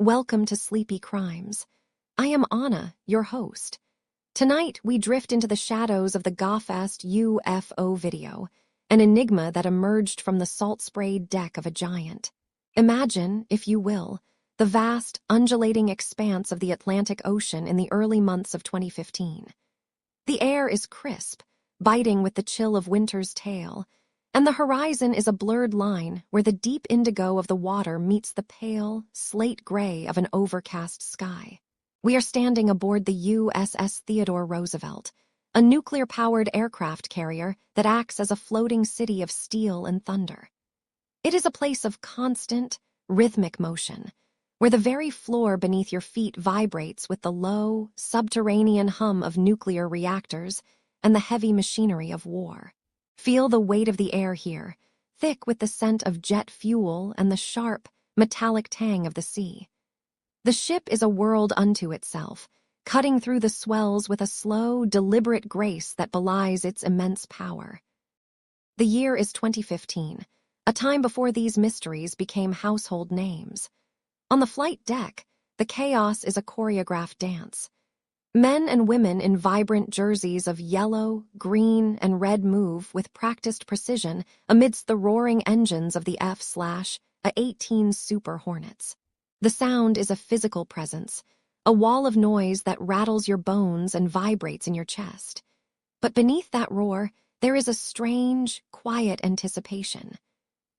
Welcome to Sleepy Crimes. I am Anna, your host. Tonight, we drift into the shadows of the Gofast UFO video, an enigma that emerged from the salt-sprayed deck of a giant. Imagine, if you will, the vast, undulating expanse of the Atlantic Ocean in the early months of 2015. The air is crisp, biting with the chill of winter's tail, and the horizon is a blurred line where the deep indigo of the water meets the pale, slate gray of an overcast sky. We are standing aboard the USS Theodore Roosevelt, a nuclear-powered aircraft carrier that acts as a floating city of steel and thunder. It is a place of constant, rhythmic motion, where the very floor beneath your feet vibrates with the low, subterranean hum of nuclear reactors and the heavy machinery of war. Feel the weight of the air here, thick with the scent of jet fuel and the sharp, metallic tang of the sea. The ship is a world unto itself, cutting through the swells with a slow, deliberate grace that belies its immense power. The year is 2015, a time before these mysteries became household names. On the flight deck, the chaos is a choreographed dance. Men and women in vibrant jerseys of yellow, green, and red move with practiced precision amidst the roaring engines of the F/A-18 Super Hornets. The sound is a physical presence, a wall of noise that rattles your bones and vibrates in your chest. But beneath that roar, there is a strange, quiet anticipation.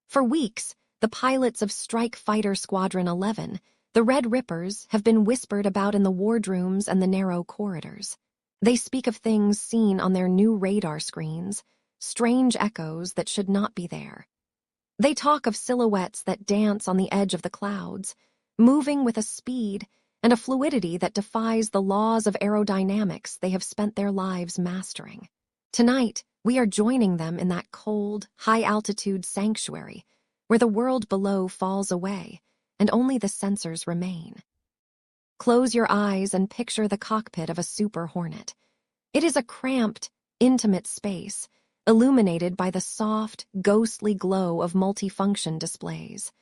For weeks, the pilots of Strike Fighter Squadron 11, the Red Rippers, have been whispered about in the wardrooms and the narrow corridors. They speak of things seen on their new radar screens, strange echoes that should not be there. They talk of silhouettes that dance on the edge of the clouds, moving with a speed and a fluidity that defies the laws of aerodynamics they have spent their lives mastering. Tonight, we are joining them in that cold, high-altitude sanctuary where the world below falls away and only the sensors remain. Close your eyes and picture the cockpit of a Super Hornet. It is a cramped, intimate space, illuminated by the soft, ghostly glow of multifunction displays.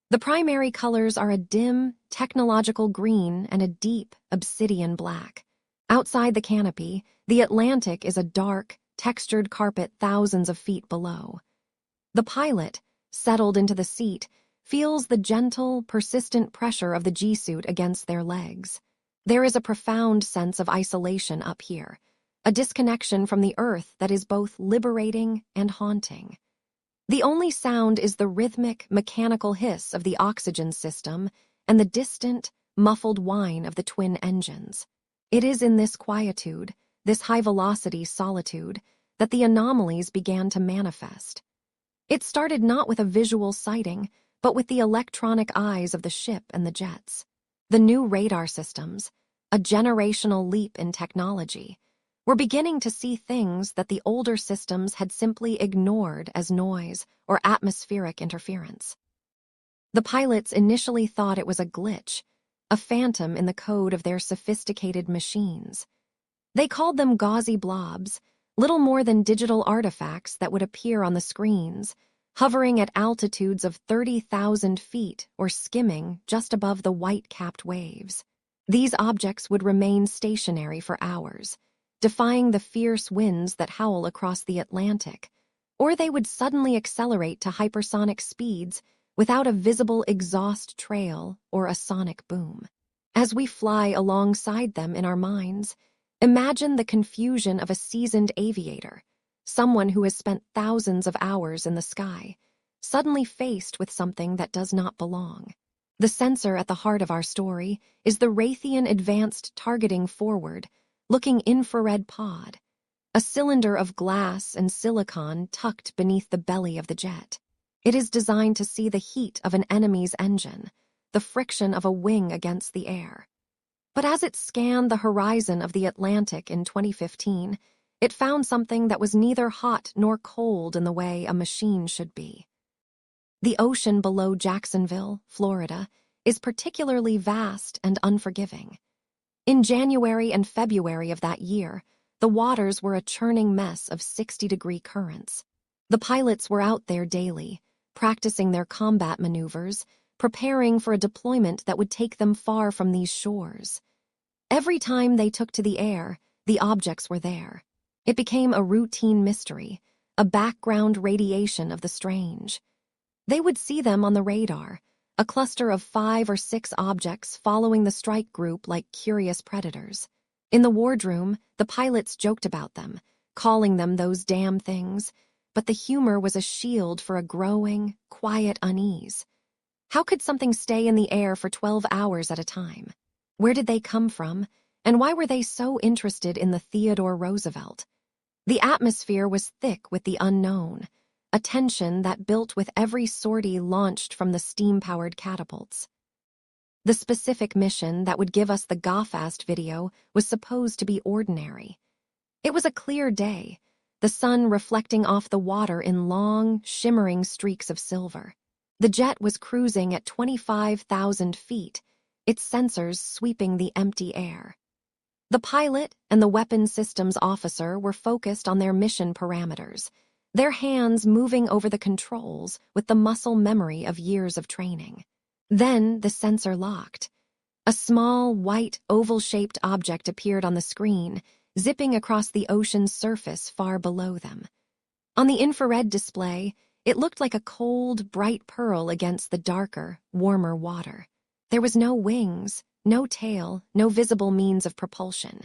The primary colors are a dim, technological green and a deep, obsidian black. Outside the canopy, the Atlantic is a dark, textured carpet thousands of feet below. The pilot, settled into the seat, feels the gentle, persistent pressure of the G-suit against their legs. There is a profound sense of isolation up here, a disconnection from the earth that is both liberating and haunting. The only sound is the rhythmic, mechanical hiss of the oxygen system and the distant, muffled whine of the twin engines. It is in this quietude, this high-velocity solitude, that the anomalies began to manifest. It started not with a visual sighting, but with the electronic eyes of the ship and the jets. The new radar systems, a generational leap in technology, were beginning to see things that the older systems had simply ignored as noise or atmospheric interference. The pilots initially thought it was a glitch, a phantom in the code of their sophisticated machines. They called them gauzy blobs, little more than digital artifacts that would appear on the screens, hovering at altitudes of 30,000 feet or skimming just above the white-capped waves. These objects would remain stationary for hours, defying the fierce winds that howl across the Atlantic, or they would suddenly accelerate to hypersonic speeds without a visible exhaust trail or a sonic boom. As we fly alongside them in our minds, imagine the confusion of a seasoned aviator, someone who has spent thousands of hours in the sky, suddenly faced with something that does not belong. The sensor at the heart of our story is the Raytheon Advanced Targeting Forward-Looking Infrared Pod, a cylinder of glass and silicon tucked beneath the belly of the jet. It is designed to see the heat of an enemy's engine, the friction of a wing against the air. But as it scanned the horizon of the Atlantic in 2015, it found something that was neither hot nor cold in the way a machine should be. The ocean below Jacksonville, Florida, is particularly vast and unforgiving. In January and February of that year, the waters were a churning mess of 60-degree currents. The pilots were out there daily, practicing their combat maneuvers, preparing for a deployment that would take them far from these shores. Every time they took to the air, the objects were there. It became a routine mystery, a background radiation of the strange. They would see them on the radar, a cluster of 5 or 6 objects following the strike group like curious predators. In the wardroom, the pilots joked about them, calling them those damn things, but the humor was a shield for a growing, quiet unease. How could something stay in the air for 12 hours at a time? Where did they come from, and why were they so interested in the Theodore Roosevelt? The atmosphere was thick with the unknown, a tension that built with every sortie launched from the steam-powered catapults. The specific mission that would give us the Gofast video was supposed to be ordinary. It was a clear day, the sun reflecting off the water in long, shimmering streaks of silver. The jet was cruising at 25,000 feet, its sensors sweeping the empty air. The pilot and the weapons systems officer were focused on their mission parameters, their hands moving over the controls with the muscle memory of years of training. Then the sensor locked. A small, white, oval-shaped object appeared on the screen, zipping across the ocean's surface far below them. On the infrared display, it looked like a cold, bright pearl against the darker, warmer water. There was no wings, no tail, no visible means of propulsion.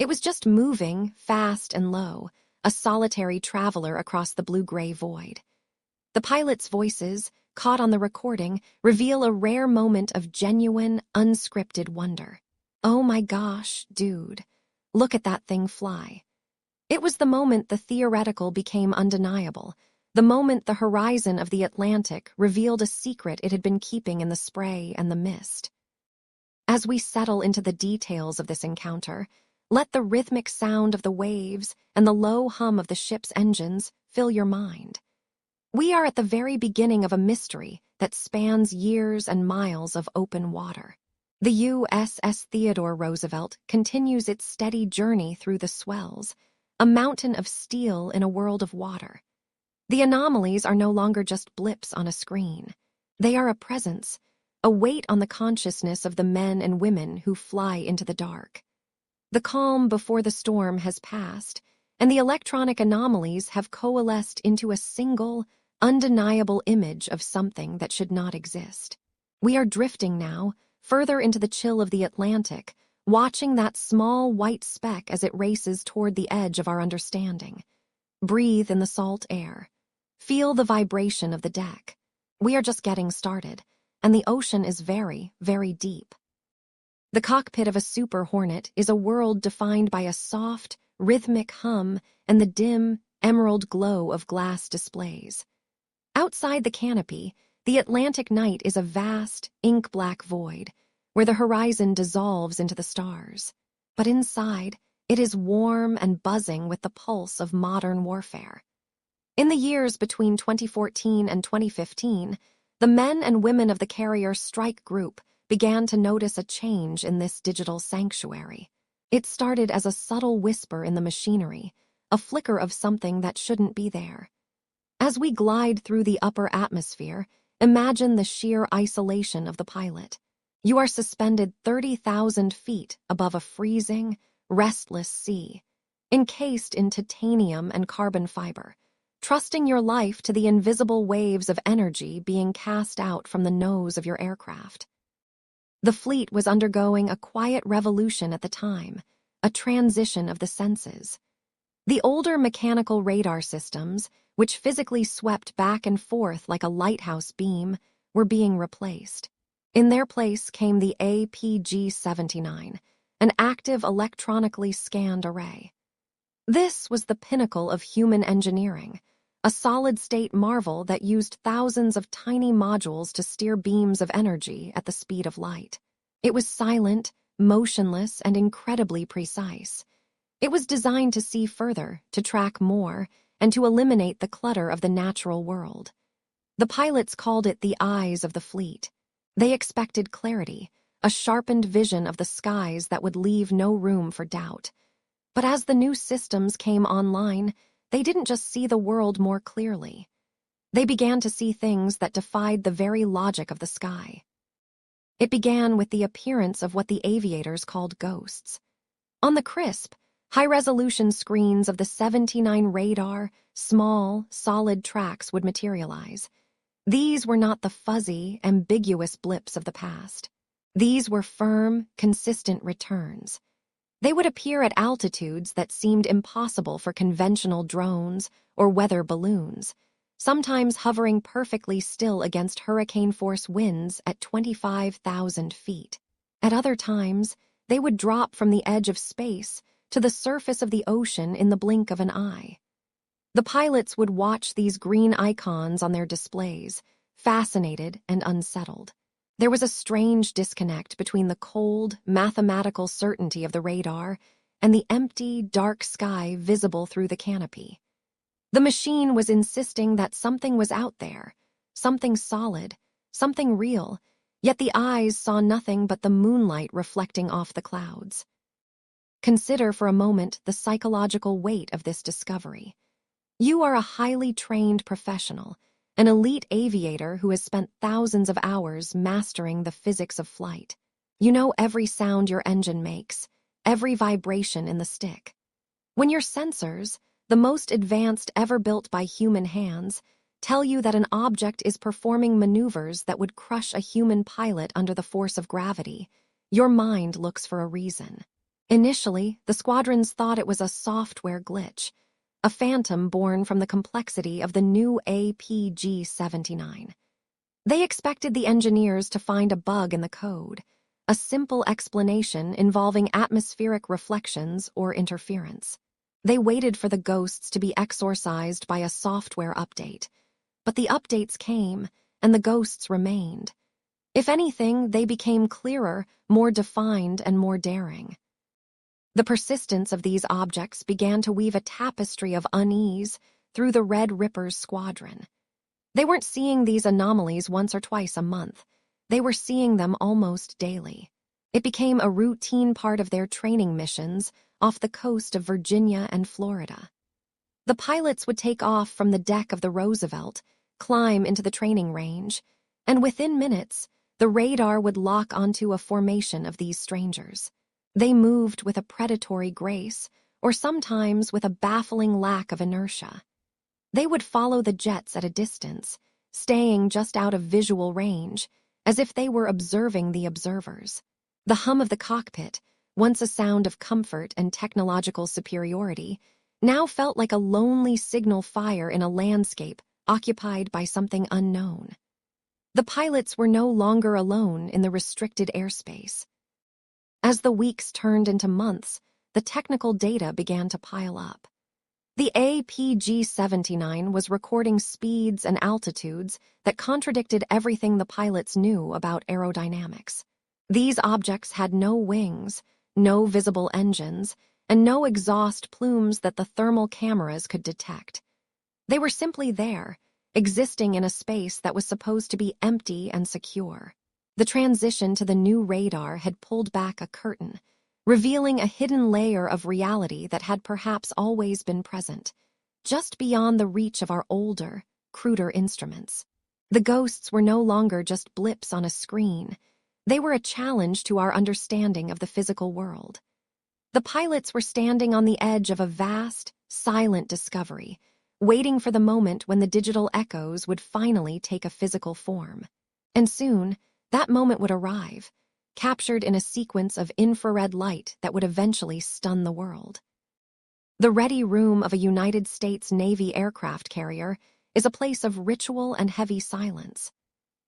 It was just moving, fast and low, a solitary traveler across the blue-gray void. The pilots' voices, caught on the recording, reveal a rare moment of genuine, unscripted wonder. Oh my gosh, dude. Look at that thing fly. It was the moment the theoretical became undeniable, the moment the horizon of the Atlantic revealed a secret it had been keeping in the spray and the mist. As we settle into the details of this encounter, let the rhythmic sound of the waves and the low hum of the ship's engines fill your mind. We are at the very beginning of a mystery that spans years and miles of open water. The USS Theodore Roosevelt continues its steady journey through the swells, a mountain of steel in a world of water. The anomalies are no longer just blips on a screen. They are a presence, a weight on the consciousness of the men and women who fly into the dark. The calm before the storm has passed, and the electronic anomalies have coalesced into a single, undeniable image of something that should not exist. We are drifting now, further into the chill of the Atlantic, watching that small white speck as it races toward the edge of our understanding. Breathe in the salt air. Feel the vibration of the deck. We are just getting started, and the ocean is very, very deep. The cockpit of a Super Hornet is a world defined by a soft, rhythmic hum and the dim, emerald glow of glass displays. Outside the canopy, the Atlantic night is a vast, ink-black void, where the horizon dissolves into the stars. But inside, it is warm and buzzing with the pulse of modern warfare. In the years between 2014 and 2015, the men and women of the carrier strike group began to notice a change in this digital sanctuary. It started as a subtle whisper in the machinery, a flicker of something that shouldn't be there. As we glide through the upper atmosphere, imagine the sheer isolation of the pilot. You are suspended 30,000 feet above a freezing, restless sea, encased in titanium and carbon fiber, trusting your life to the invisible waves of energy being cast out from the nose of your aircraft. The fleet was undergoing a quiet revolution at the time, a transition of the senses. The older mechanical radar systems, which physically swept back and forth like a lighthouse beam, were being replaced. In their place came the APG-79, an active electronically scanned array. This was the pinnacle of human engineering, a solid-state marvel that used thousands of tiny modules to steer beams of energy at the speed of light. It was silent, motionless, and incredibly precise. It was designed to see further, to track more, and to eliminate the clutter of the natural world. The pilots called it the eyes of the fleet. They expected clarity, a sharpened vision of the skies that would leave no room for doubt. But as the new systems came online, they didn't just see the world more clearly. They began to see things that defied the very logic of the sky. It began with the appearance of what the aviators called ghosts. On the crisp, high-resolution screens of the 79 radar, small, solid tracks would materialize. These were not the fuzzy, ambiguous blips of the past. These were firm, consistent returns. They would appear at altitudes that seemed impossible for conventional drones or weather balloons, sometimes hovering perfectly still against hurricane-force winds at 25,000 feet. At other times, they would drop from the edge of space to the surface of the ocean in the blink of an eye. The pilots would watch these green icons on their displays, fascinated and unsettled. There was a strange disconnect between the cold, mathematical certainty of the radar and the empty, dark sky visible through the canopy. The machine was insisting that something was out there, something solid, something real, yet the eyes saw nothing but the moonlight reflecting off the clouds. Consider for a moment the psychological weight of this discovery. You are a highly trained professional, an elite aviator who has spent thousands of hours mastering the physics of flight. You know every sound your engine makes, every vibration in the stick. When your sensors, the most advanced ever built by human hands, tell you that an object is performing maneuvers that would crush a human pilot under the force of gravity, your mind looks for a reason. Initially, the squadrons thought it was a software glitch, a phantom born from the complexity of the new APG-79. They expected the engineers to find a bug in the code, a simple explanation involving atmospheric reflections or interference. They waited for the ghosts to be exorcised by a software update, but the updates came, and the ghosts remained. If anything, they became clearer, more defined, and more daring. The persistence of these objects began to weave a tapestry of unease through the Red Ripper's squadron. They weren't seeing these anomalies once or twice a month. They were seeing them almost daily. It became a routine part of their training missions off the coast of Virginia and Florida. The pilots would take off from the deck of the Roosevelt, climb into the training range, and within minutes, the radar would lock onto a formation of these strangers. They moved with a predatory grace, or sometimes with a baffling lack of inertia. They would follow the jets at a distance, staying just out of visual range, as if they were observing the observers. The hum of the cockpit, once a sound of comfort and technological superiority, now felt like a lonely signal fire in a landscape occupied by something unknown. The pilots were no longer alone in the restricted airspace. As the weeks turned into months, the technical data began to pile up. The APG-79 was recording speeds and altitudes that contradicted everything the pilots knew about aerodynamics. These objects had no wings, no visible engines, and no exhaust plumes that the thermal cameras could detect. They were simply there, existing in a space that was supposed to be empty and secure. The transition to the new radar had pulled back a curtain, revealing a hidden layer of reality that had perhaps always been present, just beyond the reach of our older, cruder instruments. The ghosts were no longer just blips on a screen. They were a challenge to our understanding of the physical world. The pilots were standing on the edge of a vast, silent discovery, waiting for the moment when the digital echoes would finally take a physical form. And soon, that moment would arrive, captured in a sequence of infrared light that would eventually stun the world. The ready room of a United States Navy aircraft carrier is a place of ritual and heavy silence.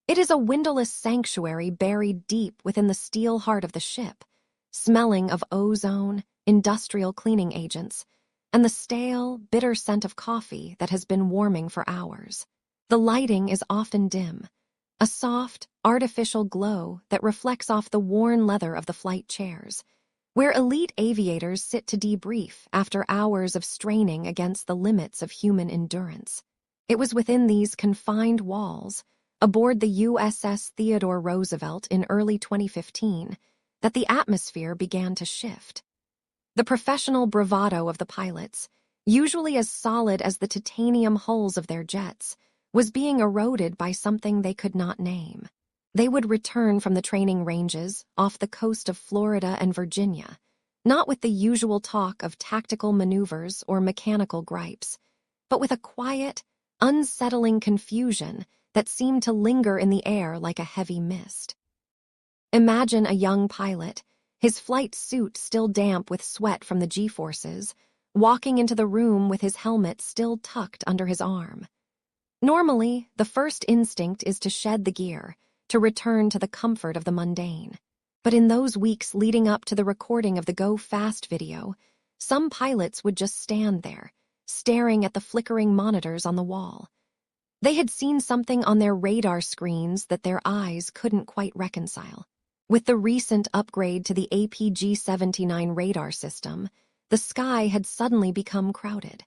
It is a windowless sanctuary buried deep within the steel heart of the ship, smelling of ozone, industrial cleaning agents, and the stale, bitter scent of coffee that has been warming for hours. The lighting is often dim, a soft, artificial glow that reflects off the worn leather of the flight chairs, where elite aviators sit to debrief after hours of straining against the limits of human endurance. It was within these confined walls, aboard the USS Theodore Roosevelt in early 2015, that the atmosphere began to shift. The professional bravado of the pilots, usually as solid as the titanium hulls of their jets, was being eroded by something they could not name. They would return from the training ranges off the coast of Florida and Virginia, not with the usual talk of tactical maneuvers or mechanical gripes, but with a quiet, unsettling confusion that seemed to linger in the air like a heavy mist. Imagine a young pilot, his flight suit still damp with sweat from the G-forces, walking into the room with his helmet still tucked under his arm. Normally, the first instinct is to shed the gear, to return to the comfort of the mundane. But in those weeks leading up to the recording of the Go Fast video, some pilots would just stand there, staring at the flickering monitors on the wall. They had seen something on their radar screens that their eyes couldn't quite reconcile. With the recent upgrade to the APG-79 radar system, the sky had suddenly become crowded.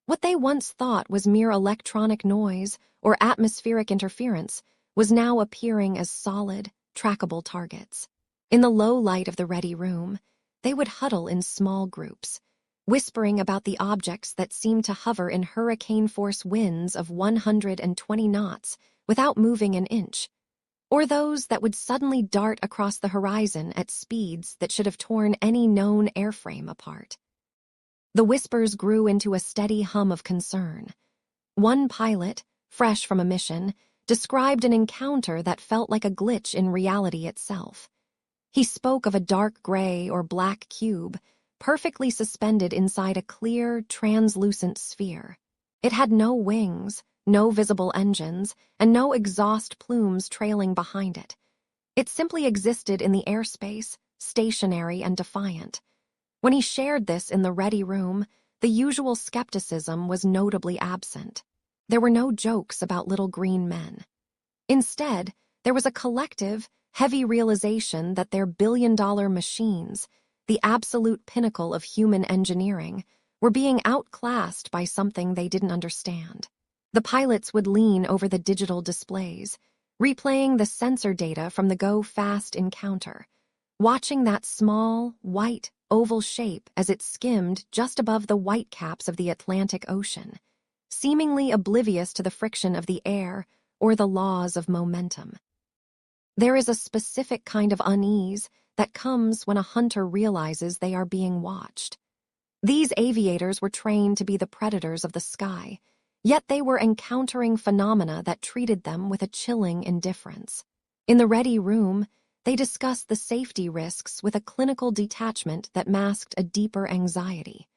What they once thought was mere electronic noise or atmospheric interference was now appearing as solid, trackable targets. In the low light of the ready room, they would huddle in small groups, whispering about the objects that seemed to hover in hurricane-force winds of 120 knots without moving an inch, or those that would suddenly dart across the horizon at speeds that should have torn any known airframe apart. The whispers grew into a steady hum of concern. One pilot, fresh from a mission, described an encounter that felt like a glitch in reality itself. He spoke of a dark gray or black cube, perfectly suspended inside a clear, translucent sphere. It had no wings, no visible engines, and no exhaust plumes trailing behind it. It simply existed in the airspace, stationary and defiant. When he shared this in the ready room, the usual skepticism was notably absent. There were no jokes about little green men. Instead, there was a collective, heavy realization that their billion-dollar machines, the absolute pinnacle of human engineering, were being outclassed by something they didn't understand. The pilots would lean over the digital displays, replaying the sensor data from the Go Fast encounter, watching that small, white, oval shape as it skimmed just above the whitecaps of the Atlantic Ocean, seemingly oblivious to the friction of the air or the laws of momentum. There is a specific kind of unease that comes when a hunter realizes they are being watched. These aviators were trained to be the predators of the sky, yet they were encountering phenomena that treated them with a chilling indifference. In the ready room, they discussed the safety risks with a clinical detachment that masked a deeper anxiety.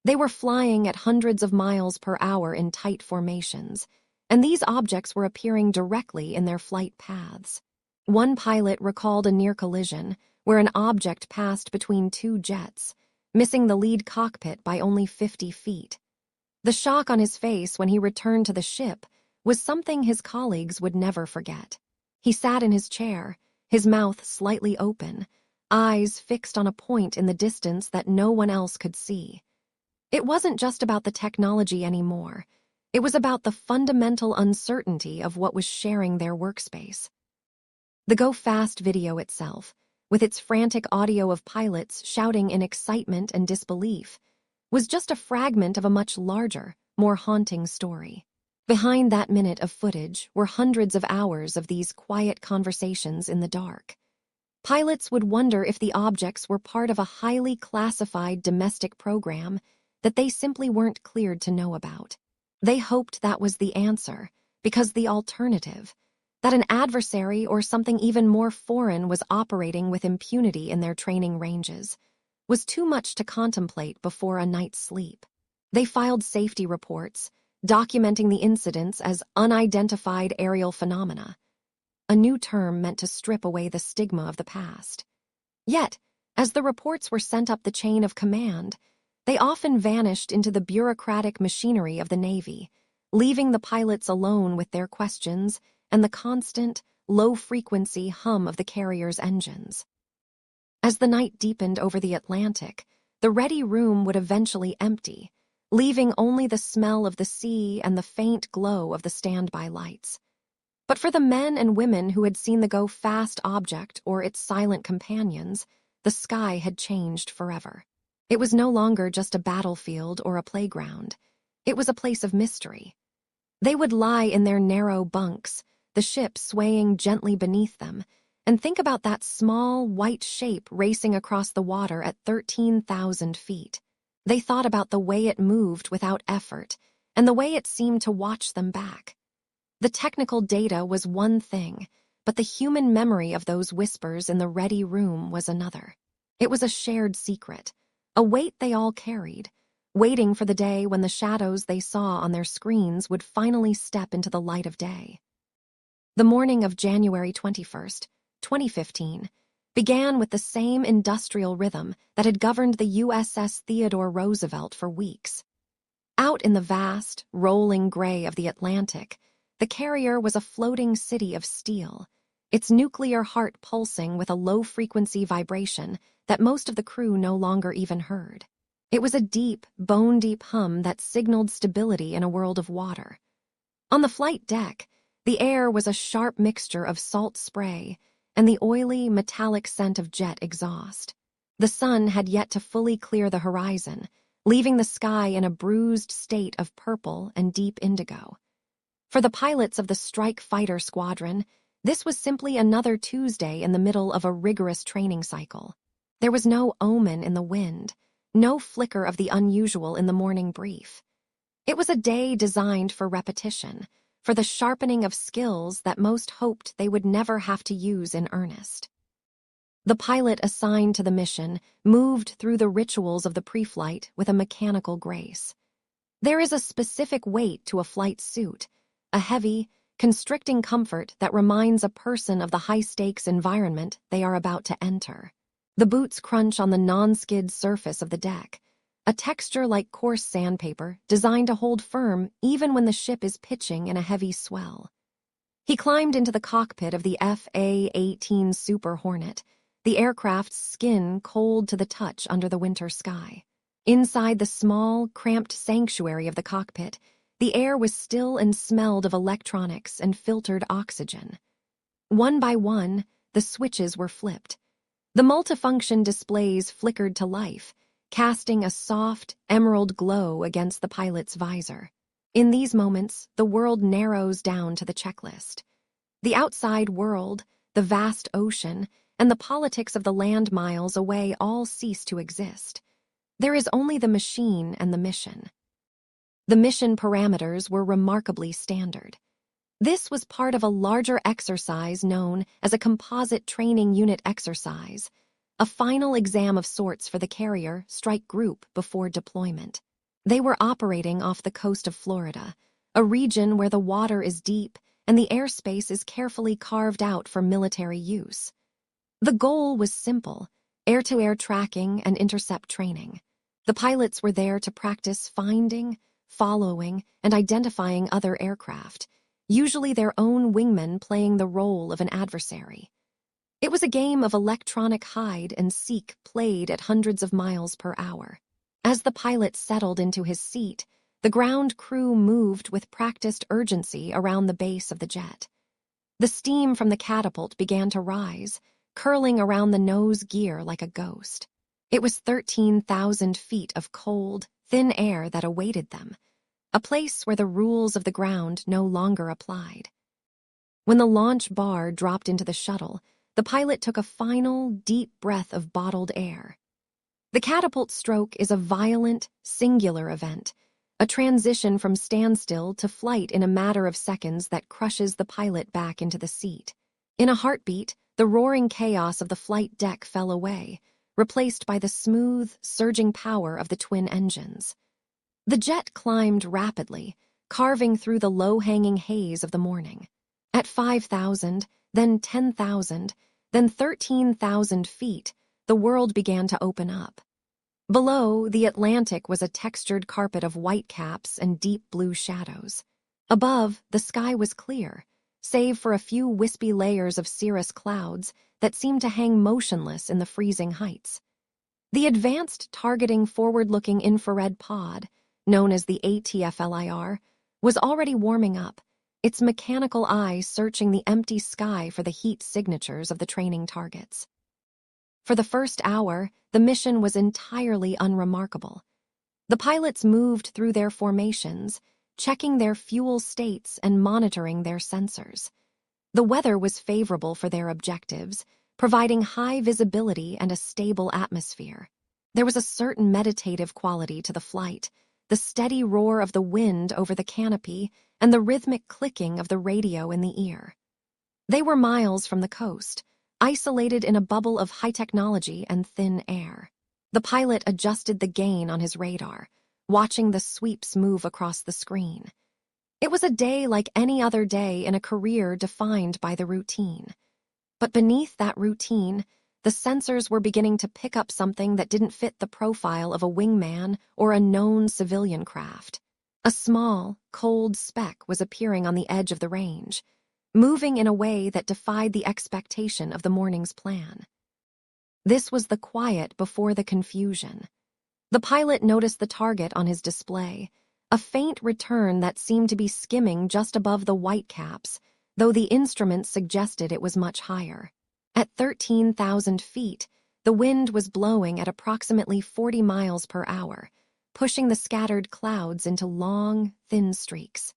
They were flying at hundreds of miles per hour in tight formations, and these objects were appearing directly in their flight paths. One pilot recalled a near collision where an object passed between two jets, missing the lead cockpit by only 50 feet. The shock on his face when he returned to the ship was something his colleagues would never forget. He sat in his chair, his mouth slightly open, eyes fixed on a point in the distance that no one else could see. It wasn't just about the technology anymore. It was about the fundamental uncertainty of what was sharing their workspace. The Go Fast video itself, with its frantic audio of pilots shouting in excitement and disbelief, was just a fragment of a much larger, more haunting story. Behind that minute of footage were hundreds of hours of these quiet conversations in the dark. Pilots would wonder if the objects were part of a highly classified domestic program that they simply weren't cleared to know about. They hoped that was the answer, because the alternative, that an adversary or something even more foreign was operating with impunity in their training ranges, was too much to contemplate before a night's sleep. They filed safety reports, documenting the incidents as unidentified aerial phenomena, a new term meant to strip away the stigma of the past. Yet, as the reports were sent up the chain of command, they often vanished into the bureaucratic machinery of the Navy, leaving the pilots alone with their questions and the constant, low-frequency hum of the carrier's engines. As the night deepened over the Atlantic, the ready room would eventually empty, leaving only the smell of the sea and the faint glow of the standby lights. But for the men and women who had seen the Go Fast object or its silent companions, the sky had changed forever. It was no longer just a battlefield or a playground. It was a place of mystery. They would lie in their narrow bunks, the ship swaying gently beneath them, and think about that small, white shape racing across the water at 13,000 feet. They thought about the way it moved without effort, and the way it seemed to watch them back. The technical data was one thing, but the human memory of those whispers in the ready room was another. It was a shared secret, a weight they all carried, waiting for the day when the shadows they saw on their screens would finally step into the light of day. The morning of January 21st, 2015, began with the same industrial rhythm that had governed the USS Theodore Roosevelt for weeks. Out in the vast, rolling gray of the Atlantic, the carrier was a floating city of steel, its nuclear heart pulsing with a low-frequency vibration that most of the crew no longer even heard. It was a deep, bone-deep hum that signaled stability in a world of water. On the flight deck, the air was a sharp mixture of salt spray and the oily, metallic scent of jet exhaust. The sun had yet to fully clear the horizon, leaving the sky in a bruised state of purple and deep indigo. For the pilots of the Strike Fighter Squadron, this was simply another Tuesday in the middle of a rigorous training cycle. There was no omen in the wind, no flicker of the unusual in the morning brief. It was a day designed for repetition, for the sharpening of skills that most hoped they would never have to use in earnest. The pilot assigned to the mission moved through the rituals of the pre-flight with a mechanical grace. There is a specific weight to a flight suit, a heavy, constricting comfort that reminds a person of the high-stakes environment they are about to enter. The boots crunch on the non-skid surface of the deck, a texture like coarse sandpaper designed to hold firm even when the ship is pitching in a heavy swell. He climbed into the cockpit of the FA-18 Super Hornet, the aircraft's skin cold to the touch under the winter sky. Inside the small, cramped sanctuary of the cockpit, the air was still and smelled of electronics and filtered oxygen. One by one, the switches were flipped. The multifunction displays flickered to life, casting a soft, emerald glow against the pilot's visor. In these moments, the world narrows down to the checklist. The outside world, the vast ocean, and the politics of the land miles away all cease to exist. There is only the machine and the mission. The mission parameters were remarkably standard. This was part of a larger exercise known as a composite training unit exercise, a final exam of sorts for the carrier strike group before deployment. They were operating off the coast of Florida, a region where the water is deep and the airspace is carefully carved out for military use. The goal was simple: air-to-air tracking and intercept training. The pilots were there to practice finding, following, and identifying other aircraft, usually their own wingmen playing the role of an adversary. It was a game of electronic hide and seek played at hundreds of miles per hour. As the pilot settled into his seat, the ground crew moved with practiced urgency around the base of the jet. The steam from the catapult began to rise, curling around the nose gear like a ghost. It was 13,000 feet of cold, thin air that awaited them, a place where the rules of the ground no longer applied. When the launch bar dropped into the shuttle, the pilot took a final, deep breath of bottled air. The catapult stroke is a violent, singular event, a transition from standstill to flight in a matter of seconds that crushes the pilot back into the seat. In a heartbeat, the roaring chaos of the flight deck fell away, replaced by the smooth, surging power of the twin engines. The jet climbed rapidly, carving through the low-hanging haze of the morning. At 5,000, then 10,000, then 13,000 feet, the world began to open up. Below, the Atlantic was a textured carpet of white caps and deep blue shadows. Above, the sky was clear, save for a few wispy layers of cirrus clouds that seemed to hang motionless in the freezing heights. The advanced targeting forward-looking infrared pod, known as the ATFLIR, was already warming up, its mechanical eye searching the empty sky for the heat signatures of the training targets. For the first hour, the mission was entirely unremarkable. The pilots moved through their formations, checking their fuel states and monitoring their sensors. The weather was favorable for their objectives, providing high visibility and a stable atmosphere. There was a certain meditative quality to the flight, the steady roar of the wind over the canopy and the rhythmic clicking of the radio in the ear. They were miles from the coast, isolated in a bubble of high technology and thin air. The pilot adjusted the gain on his radar, watching the sweeps move across the screen. It was a day like any other day in a career defined by the routine. But beneath that routine, the sensors were beginning to pick up something that didn't fit the profile of a wingman or a known civilian craft. A small, cold speck was appearing on the edge of the range, moving in a way that defied the expectation of the morning's plan. This was the quiet before the confusion. The pilot noticed the target on his display, a faint return that seemed to be skimming just above the whitecaps, though the instruments suggested it was much higher. At 13,000 feet, the wind was blowing at approximately 40 miles per hour, pushing the scattered clouds into long, thin streaks.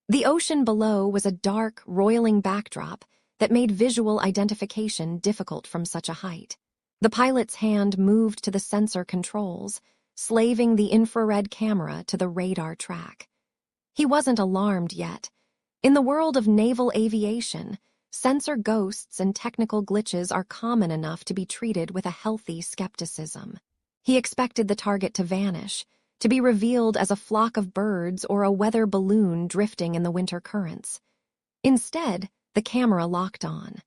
The ocean below was a dark, roiling backdrop that made visual identification difficult from such a height. The pilot's hand moved to the sensor controls, slaving the infrared camera to the radar track. He wasn't alarmed yet. In the world of naval aviation, sensor ghosts and technical glitches are common enough to be treated with a healthy skepticism. He expected the target to vanish, to be revealed as a flock of birds or a weather balloon drifting in the winter currents. Instead, the camera locked on.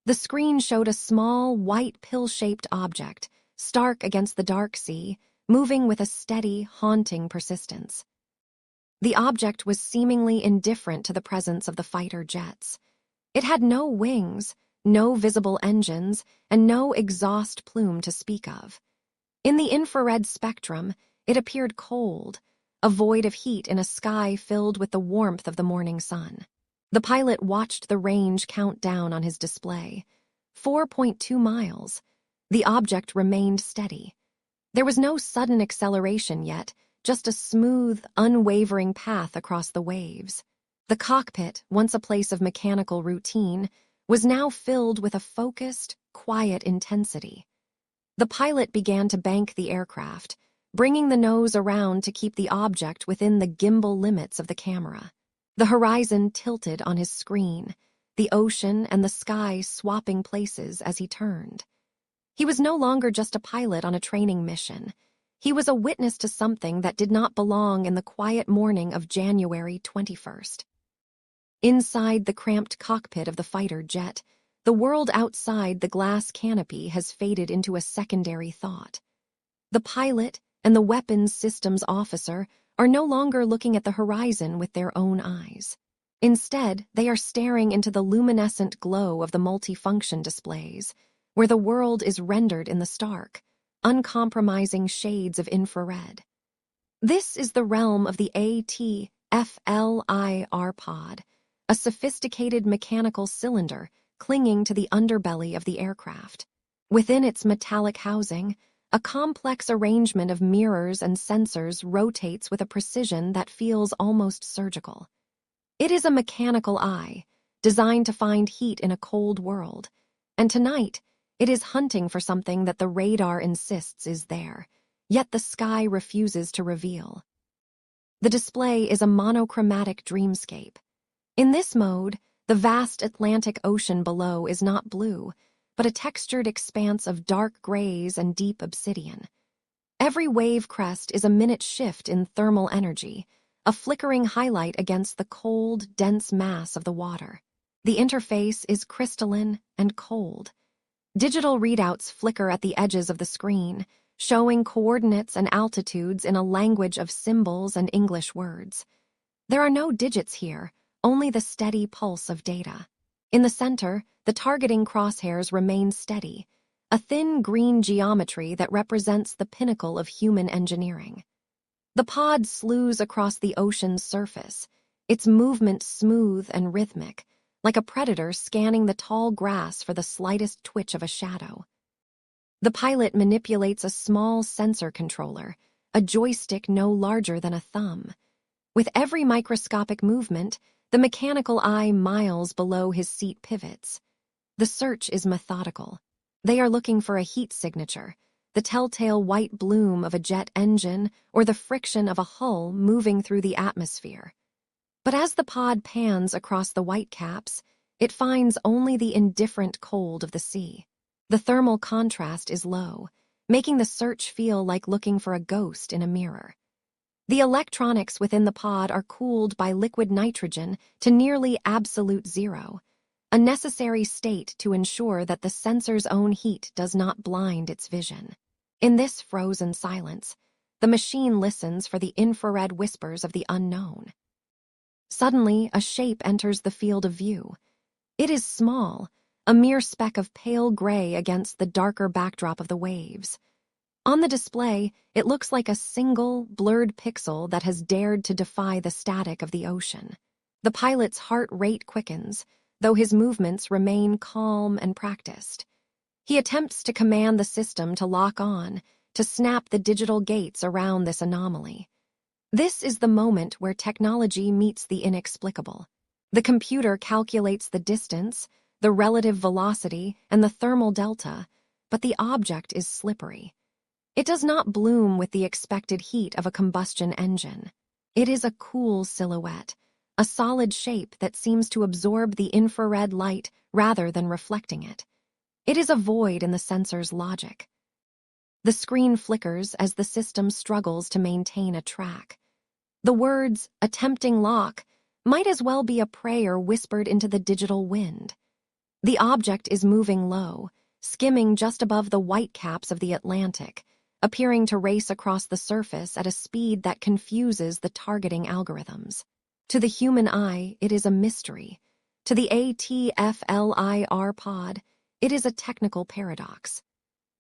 The screen showed a small, white pill-shaped object, stark against the dark sea, moving with a steady, haunting persistence. The object was seemingly indifferent to the presence of the fighter jets. It had no wings, no visible engines, and no exhaust plume to speak of. In the infrared spectrum, it appeared cold, a void of heat in a sky filled with the warmth of the morning sun. The pilot watched the range count down on his display. 4.2 miles. The object remained steady. There was no sudden acceleration yet, just a smooth, unwavering path across the waves. The cockpit, once a place of mechanical routine, was now filled with a focused, quiet intensity. The pilot began to bank the aircraft, bringing the nose around to keep the object within the gimbal limits of the camera. The horizon tilted on his screen, the ocean and the sky swapping places as he turned. He was no longer just a pilot on a training mission. He was a witness to something that did not belong in the quiet morning of January 21st. Inside the cramped cockpit of the fighter jet, the world outside the glass canopy has faded into a secondary thought. The pilot and the weapons systems officer are no longer looking at the horizon with their own eyes. Instead, they are staring into the luminescent glow of the multifunction displays, where the world is rendered in the stark, uncompromising shades of infrared. This is the realm of the ATFLIR pod, a sophisticated mechanical cylinder clinging to the underbelly of the aircraft. Within its metallic housing, a complex arrangement of mirrors and sensors rotates with a precision that feels almost surgical. It is a mechanical eye, designed to find heat in a cold world, and tonight it is hunting for something that the radar insists is there, yet the sky refuses to reveal. The display is a monochromatic dreamscape. In this mode, the vast Atlantic Ocean below is not blue, but a textured expanse of dark grays and deep obsidian. Every wave crest is a minute shift in thermal energy, a flickering highlight against the cold, dense mass of the water. The interface is crystalline and cold. Digital readouts flicker at the edges of the screen, showing coordinates and altitudes in a language of symbols and English words. There are no digits here, only the steady pulse of data. In the center, the targeting crosshairs remain steady, a thin green geometry that represents the pinnacle of human engineering. The pod slews across the ocean's surface, its movement smooth and rhythmic, like a predator scanning the tall grass for the slightest twitch of a shadow. The pilot manipulates a small sensor controller, a joystick no larger than a thumb. With every microscopic movement, the mechanical eye miles below his seat pivots. The search is methodical. They are looking for a heat signature, the telltale white bloom of a jet engine or the friction of a hull moving through the atmosphere. But as the pod pans across the whitecaps, it finds only the indifferent cold of the sea. The thermal contrast is low, making the search feel like looking for a ghost in a mirror. The electronics within the pod are cooled by liquid nitrogen to nearly absolute zero, a necessary state to ensure that the sensor's own heat does not blind its vision. In this frozen silence, the machine listens for the infrared whispers of the unknown. Suddenly, a shape enters the field of view. It is small, a mere speck of pale gray against the darker backdrop of the waves. On the display, it looks like a single, blurred pixel that has dared to defy the static of the ocean. The pilot's heart rate quickens, though his movements remain calm and practiced. He attempts to command the system to lock on, to snap the digital gates around this anomaly. This is the moment where technology meets the inexplicable. The computer calculates the distance, the relative velocity, and the thermal delta, but the object is slippery. It does not bloom with the expected heat of a combustion engine. It is a cool silhouette, a solid shape that seems to absorb the infrared light rather than reflecting it. It is a void in the sensor's logic. The screen flickers as the system struggles to maintain a track. The words, "attempting lock," might as well be a prayer whispered into the digital wind. The object is moving low, skimming just above the whitecaps of the Atlantic, appearing to race across the surface at a speed that confuses the targeting algorithms. To the human eye, it is a mystery. To the ATFLIR pod, it is a technical paradox.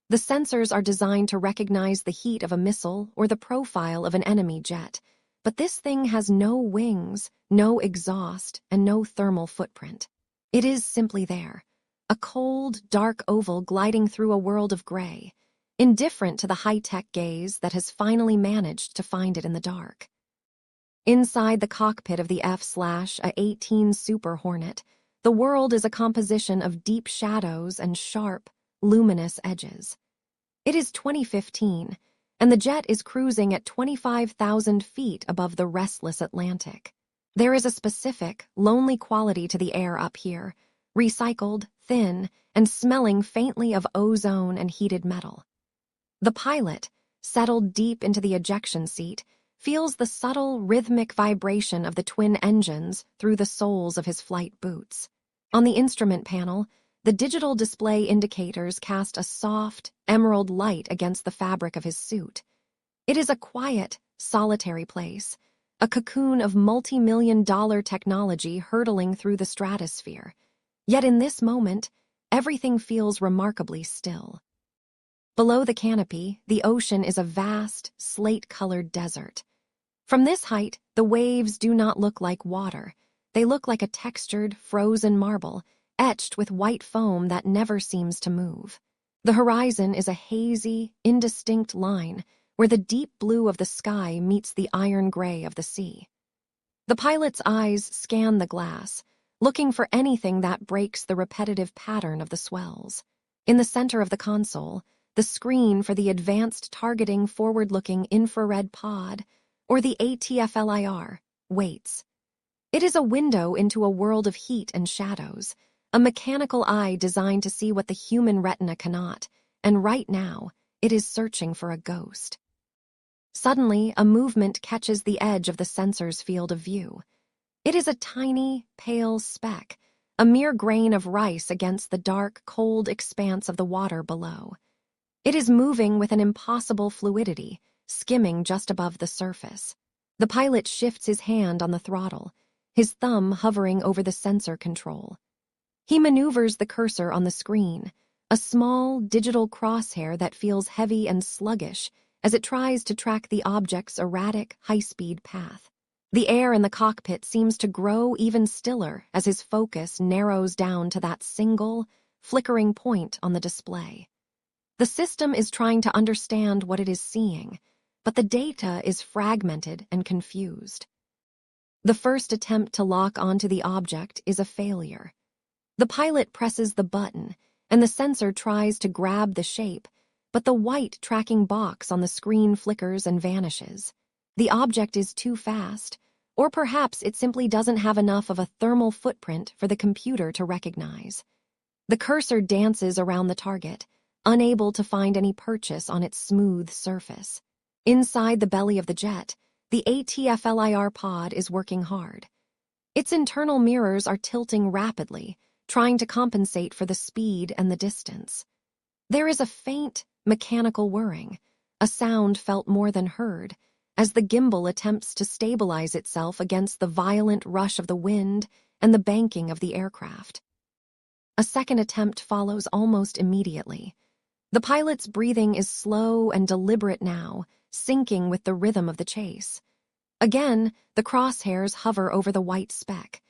The sensors are designed to recognize the heat of a missile or the profile of an enemy jet, but this thing has no wings, no exhaust, and no thermal footprint. It is simply there, a cold, dark oval gliding through a world of gray, indifferent to the high-tech gaze that has finally managed to find it in the dark. Inside the cockpit of the F/A-18 Super Hornet, the world is a composition of deep shadows and sharp, luminous edges. It is 2015, and the jet is cruising at 25,000 feet above the restless Atlantic. There is a specific, lonely quality to the air up here, recycled, thin, and smelling faintly of ozone and heated metal. The pilot, settled deep into the ejection seat, feels the subtle, rhythmic vibration of the twin engines through the soles of his flight boots. On the instrument panel, the digital display indicators cast a soft, emerald light against the fabric of his suit. It is a quiet, solitary place, a cocoon of multi-million-dollar technology hurtling through the stratosphere. Yet in this moment, everything feels remarkably still. Below the canopy, the ocean is a vast, slate-colored desert. From this height, the waves do not look like water. They look like a textured, frozen marble, etched with white foam that never seems to move. The horizon is a hazy, indistinct line where the deep blue of the sky meets the iron gray of the sea. The pilot's eyes scan the glass, looking for anything that breaks the repetitive pattern of the swells. In the center of the console, the screen for the advanced targeting forward-looking infrared pod, or the ATFLIR, waits. It is a window into a world of heat and shadows, a mechanical eye designed to see what the human retina cannot, and right now, it is searching for a ghost. Suddenly, a movement catches the edge of the sensor's field of view. It is a tiny, pale speck, a mere grain of rice against the dark, cold expanse of the water below. It is moving with an impossible fluidity, skimming just above the surface. The pilot shifts his hand on the throttle, his thumb hovering over the sensor control. He maneuvers the cursor on the screen, a small, digital crosshair that feels heavy and sluggish as it tries to track the object's erratic, high-speed path. The air in the cockpit seems to grow even stiller as his focus narrows down to that single, flickering point on the display. The system is trying to understand what it is seeing, but the data is fragmented and confused. The first attempt to lock onto the object is a failure. The pilot presses the button, and the sensor tries to grab the shape, but the white tracking box on the screen flickers and vanishes. The object is too fast, or perhaps it simply doesn't have enough of a thermal footprint for the computer to recognize. The cursor dances around the target, unable to find any purchase on its smooth surface. Inside the belly of the jet, the ATFLIR pod is working hard. Its internal mirrors are tilting rapidly, trying to compensate for the speed and the distance. There is a faint, mechanical whirring, a sound felt more than heard, as the gimbal attempts to stabilize itself against the violent rush of the wind and the banking of the aircraft. A second attempt follows almost immediately. The pilot's breathing is slow and deliberate now, syncing with the rhythm of the chase. Again, the crosshairs hover over the white speck.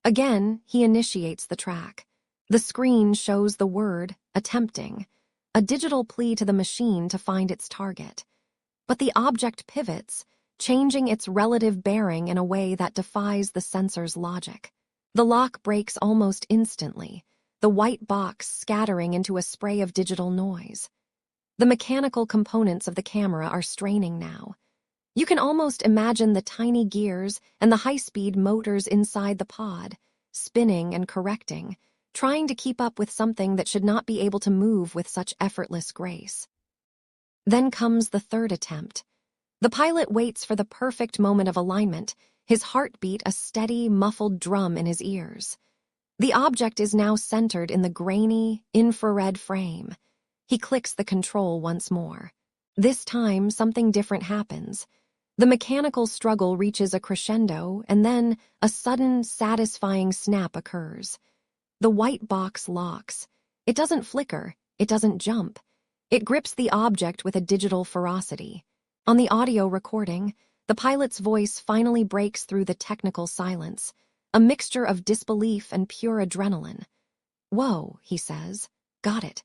Again, he initiates the track. The screen shows the word, attempting, a digital plea to the machine to find its target. But the object pivots, changing its relative bearing in a way that defies the sensor's logic. The lock breaks almost instantly, the white box scattering into a spray of digital noise. The mechanical components of the camera are straining now. You can almost imagine the tiny gears and the high-speed motors inside the pod, spinning and correcting, trying to keep up with something that should not be able to move with such effortless grace. Then comes the third attempt. The pilot waits for the perfect moment of alignment, his heartbeat a steady, muffled drum in his ears. The object is now centered in the grainy, infrared frame. He clicks the control once more. This time, something different happens. The mechanical struggle reaches a crescendo, and then a sudden, satisfying snap occurs. The white box locks. It doesn't flicker, it doesn't jump. It grips the object with a digital ferocity. On the audio recording, the pilot's voice finally breaks through the technical silence, a mixture of disbelief and pure adrenaline. "Whoa," he says. "Got it."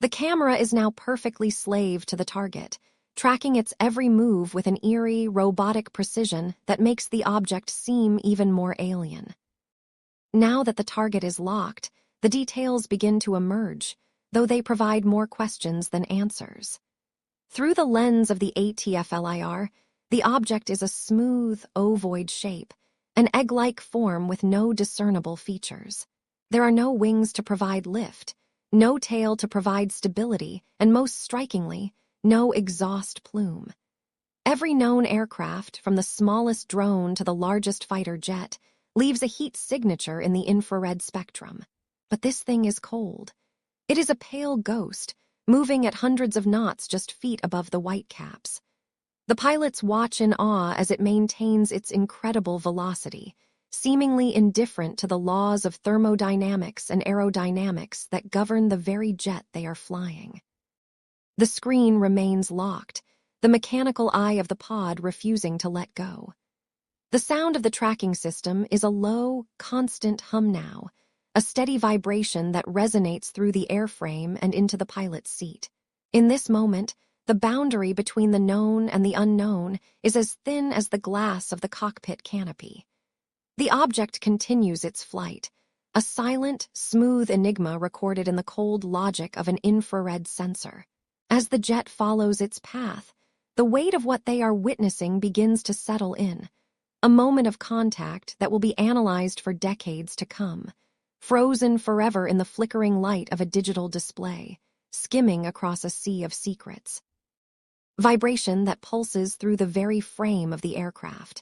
The camera is now perfectly slave to the target, tracking its every move with an eerie, robotic precision that makes the object seem even more alien. Now that the target is locked, the details begin to emerge, though they provide more questions than answers. Through the lens of the ATFLIR, the object is a smooth, ovoid shape, an egg-like form with no discernible features. There are no wings to provide lift, no tail to provide stability, and most strikingly, no exhaust plume. Every known aircraft, from the smallest drone to the largest fighter jet, leaves a heat signature in the infrared spectrum. But this thing is cold. It is a pale ghost, moving at hundreds of knots just feet above the white caps. The pilots watch in awe as it maintains its incredible velocity, seemingly indifferent to the laws of thermodynamics and aerodynamics that govern the very jet they are flying. The screen remains locked, the mechanical eye of the pod refusing to let go. The sound of the tracking system is a low, constant hum now, a steady vibration that resonates through the airframe and into the pilot's seat. In this moment, the boundary between the known and the unknown is as thin as the glass of the cockpit canopy. The object continues its flight, a silent, smooth enigma recorded in the cold logic of an infrared sensor. As the jet follows its path, the weight of what they are witnessing begins to settle in, a moment of contact that will be analyzed for decades to come, frozen forever in the flickering light of a digital display, skimming across a sea of secrets. Vibration that pulses through the very frame of the aircraft.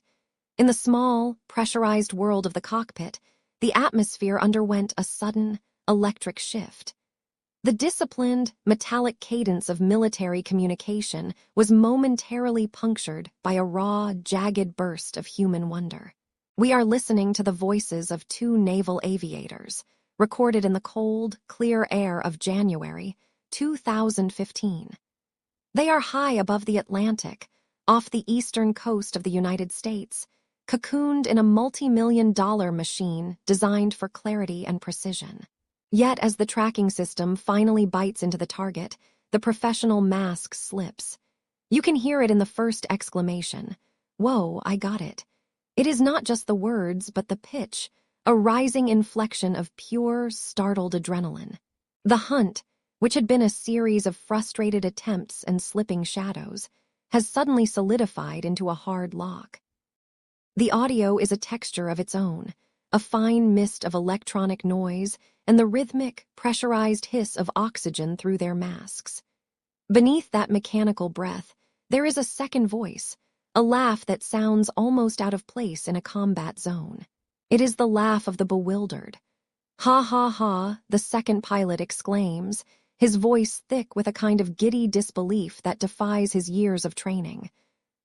In the small, pressurized world of the cockpit, the atmosphere underwent a sudden, electric shift. The disciplined, metallic cadence of military communication was momentarily punctured by a raw, jagged burst of human wonder. We are listening to the voices of two naval aviators, recorded in the cold, clear air of January 2015. They are high above the Atlantic, off the eastern coast of the United States, cocooned in a multi-million-dollar machine designed for clarity and precision. Yet as the tracking system finally bites into the target, the professional mask slips. You can hear it in the first exclamation. "Whoa, I got it." It is not just the words, but the pitch, a rising inflection of pure, startled adrenaline. The hunt, which had been a series of frustrated attempts and slipping shadows, has suddenly solidified into a hard lock. The audio is a texture of its own, a fine mist of electronic noise and the rhythmic, pressurized hiss of oxygen through their masks. Beneath that mechanical breath, there is a second voice, a laugh that sounds almost out of place in a combat zone. It is the laugh of the bewildered. "Ha ha ha," the second pilot exclaims, his voice thick with a kind of giddy disbelief that defies his years of training.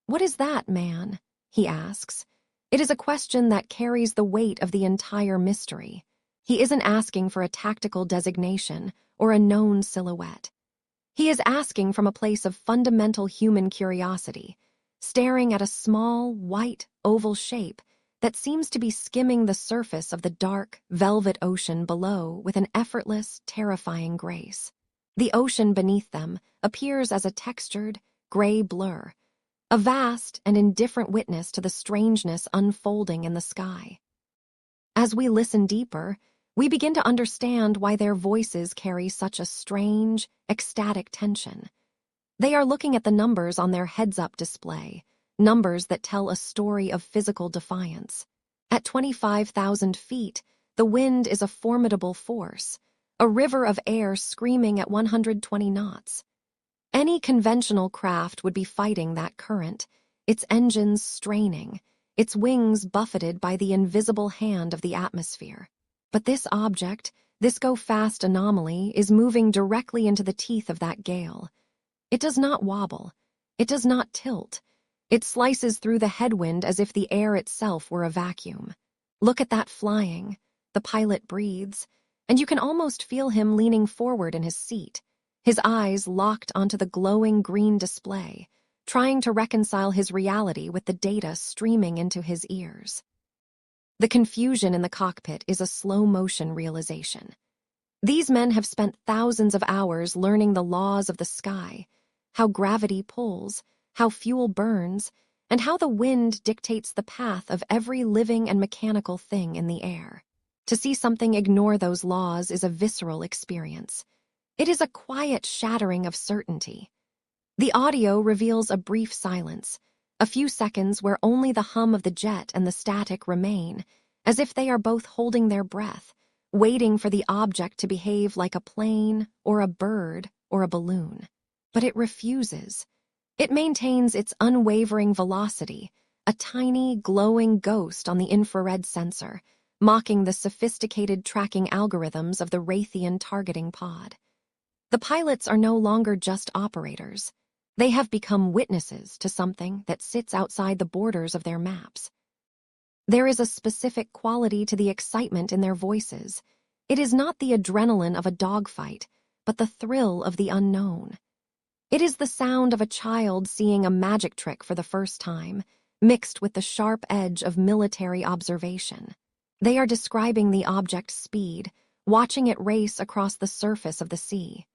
"What is that, man?" he asks. It is a question that carries the weight of the entire mystery. He isn't asking for a tactical designation or a known silhouette. He is asking from a place of fundamental human curiosity, staring at a small, white, oval shape that seems to be skimming the surface of the dark, velvet ocean below with an effortless, terrifying grace. The ocean beneath them appears as a textured, gray blur, a vast and indifferent witness to the strangeness unfolding in the sky. As we listen deeper, we begin to understand why their voices carry such a strange, ecstatic tension. They are looking at the numbers on their heads-up display, numbers that tell a story of physical defiance. At 25,000 feet, the wind is a formidable force, a river of air screaming at 120 knots. Any conventional craft would be fighting that current, its engines straining, its wings buffeted by the invisible hand of the atmosphere. But this object, this go-fast anomaly, is moving directly into the teeth of that gale. It does not wobble. It does not tilt. It slices through the headwind as if the air itself were a vacuum. Look at that flying. The pilot breathes, and you can almost feel him leaning forward in his seat, his eyes locked onto the glowing green display, trying to reconcile his reality with the data streaming into his ears. The confusion in the cockpit is a slow-motion realization. These men have spent thousands of hours learning the laws of the sky, how gravity pulls, how fuel burns, and how the wind dictates the path of every living and mechanical thing in the air. To see something ignore those laws is a visceral experience. It is a quiet shattering of certainty. The audio reveals a brief silence, a few seconds where only the hum of the jet and the static remain, as if they are both holding their breath, waiting for the object to behave like a plane or a bird or a balloon. But it refuses. It maintains its unwavering velocity, a tiny, glowing ghost on the infrared sensor, mocking the sophisticated tracking algorithms of the Raytheon targeting pod. The pilots are no longer just operators. They have become witnesses to something that sits outside the borders of their maps. There is a specific quality to the excitement in their voices. It is not the adrenaline of a dogfight, but the thrill of the unknown. It is the sound of a child seeing a magic trick for the first time, mixed with the sharp edge of military observation. They are describing the object's speed, watching it race across the surface of the sea.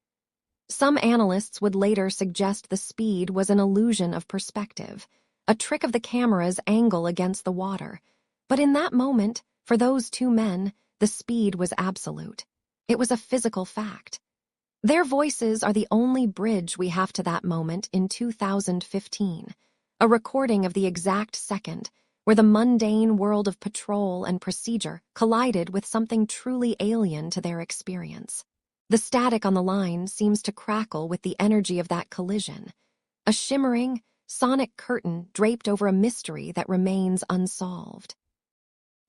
Some analysts would later suggest the speed was an illusion of perspective, a trick of the camera's angle against the water. But in that moment, for those two men, the speed was absolute. It was a physical fact. Their voices are the only bridge we have to that moment in 2015, a recording of the exact second where the mundane world of patrol and procedure collided with something truly alien to their experience. The static on the line seems to crackle with the energy of that collision, a shimmering, sonic curtain draped over a mystery that remains unsolved.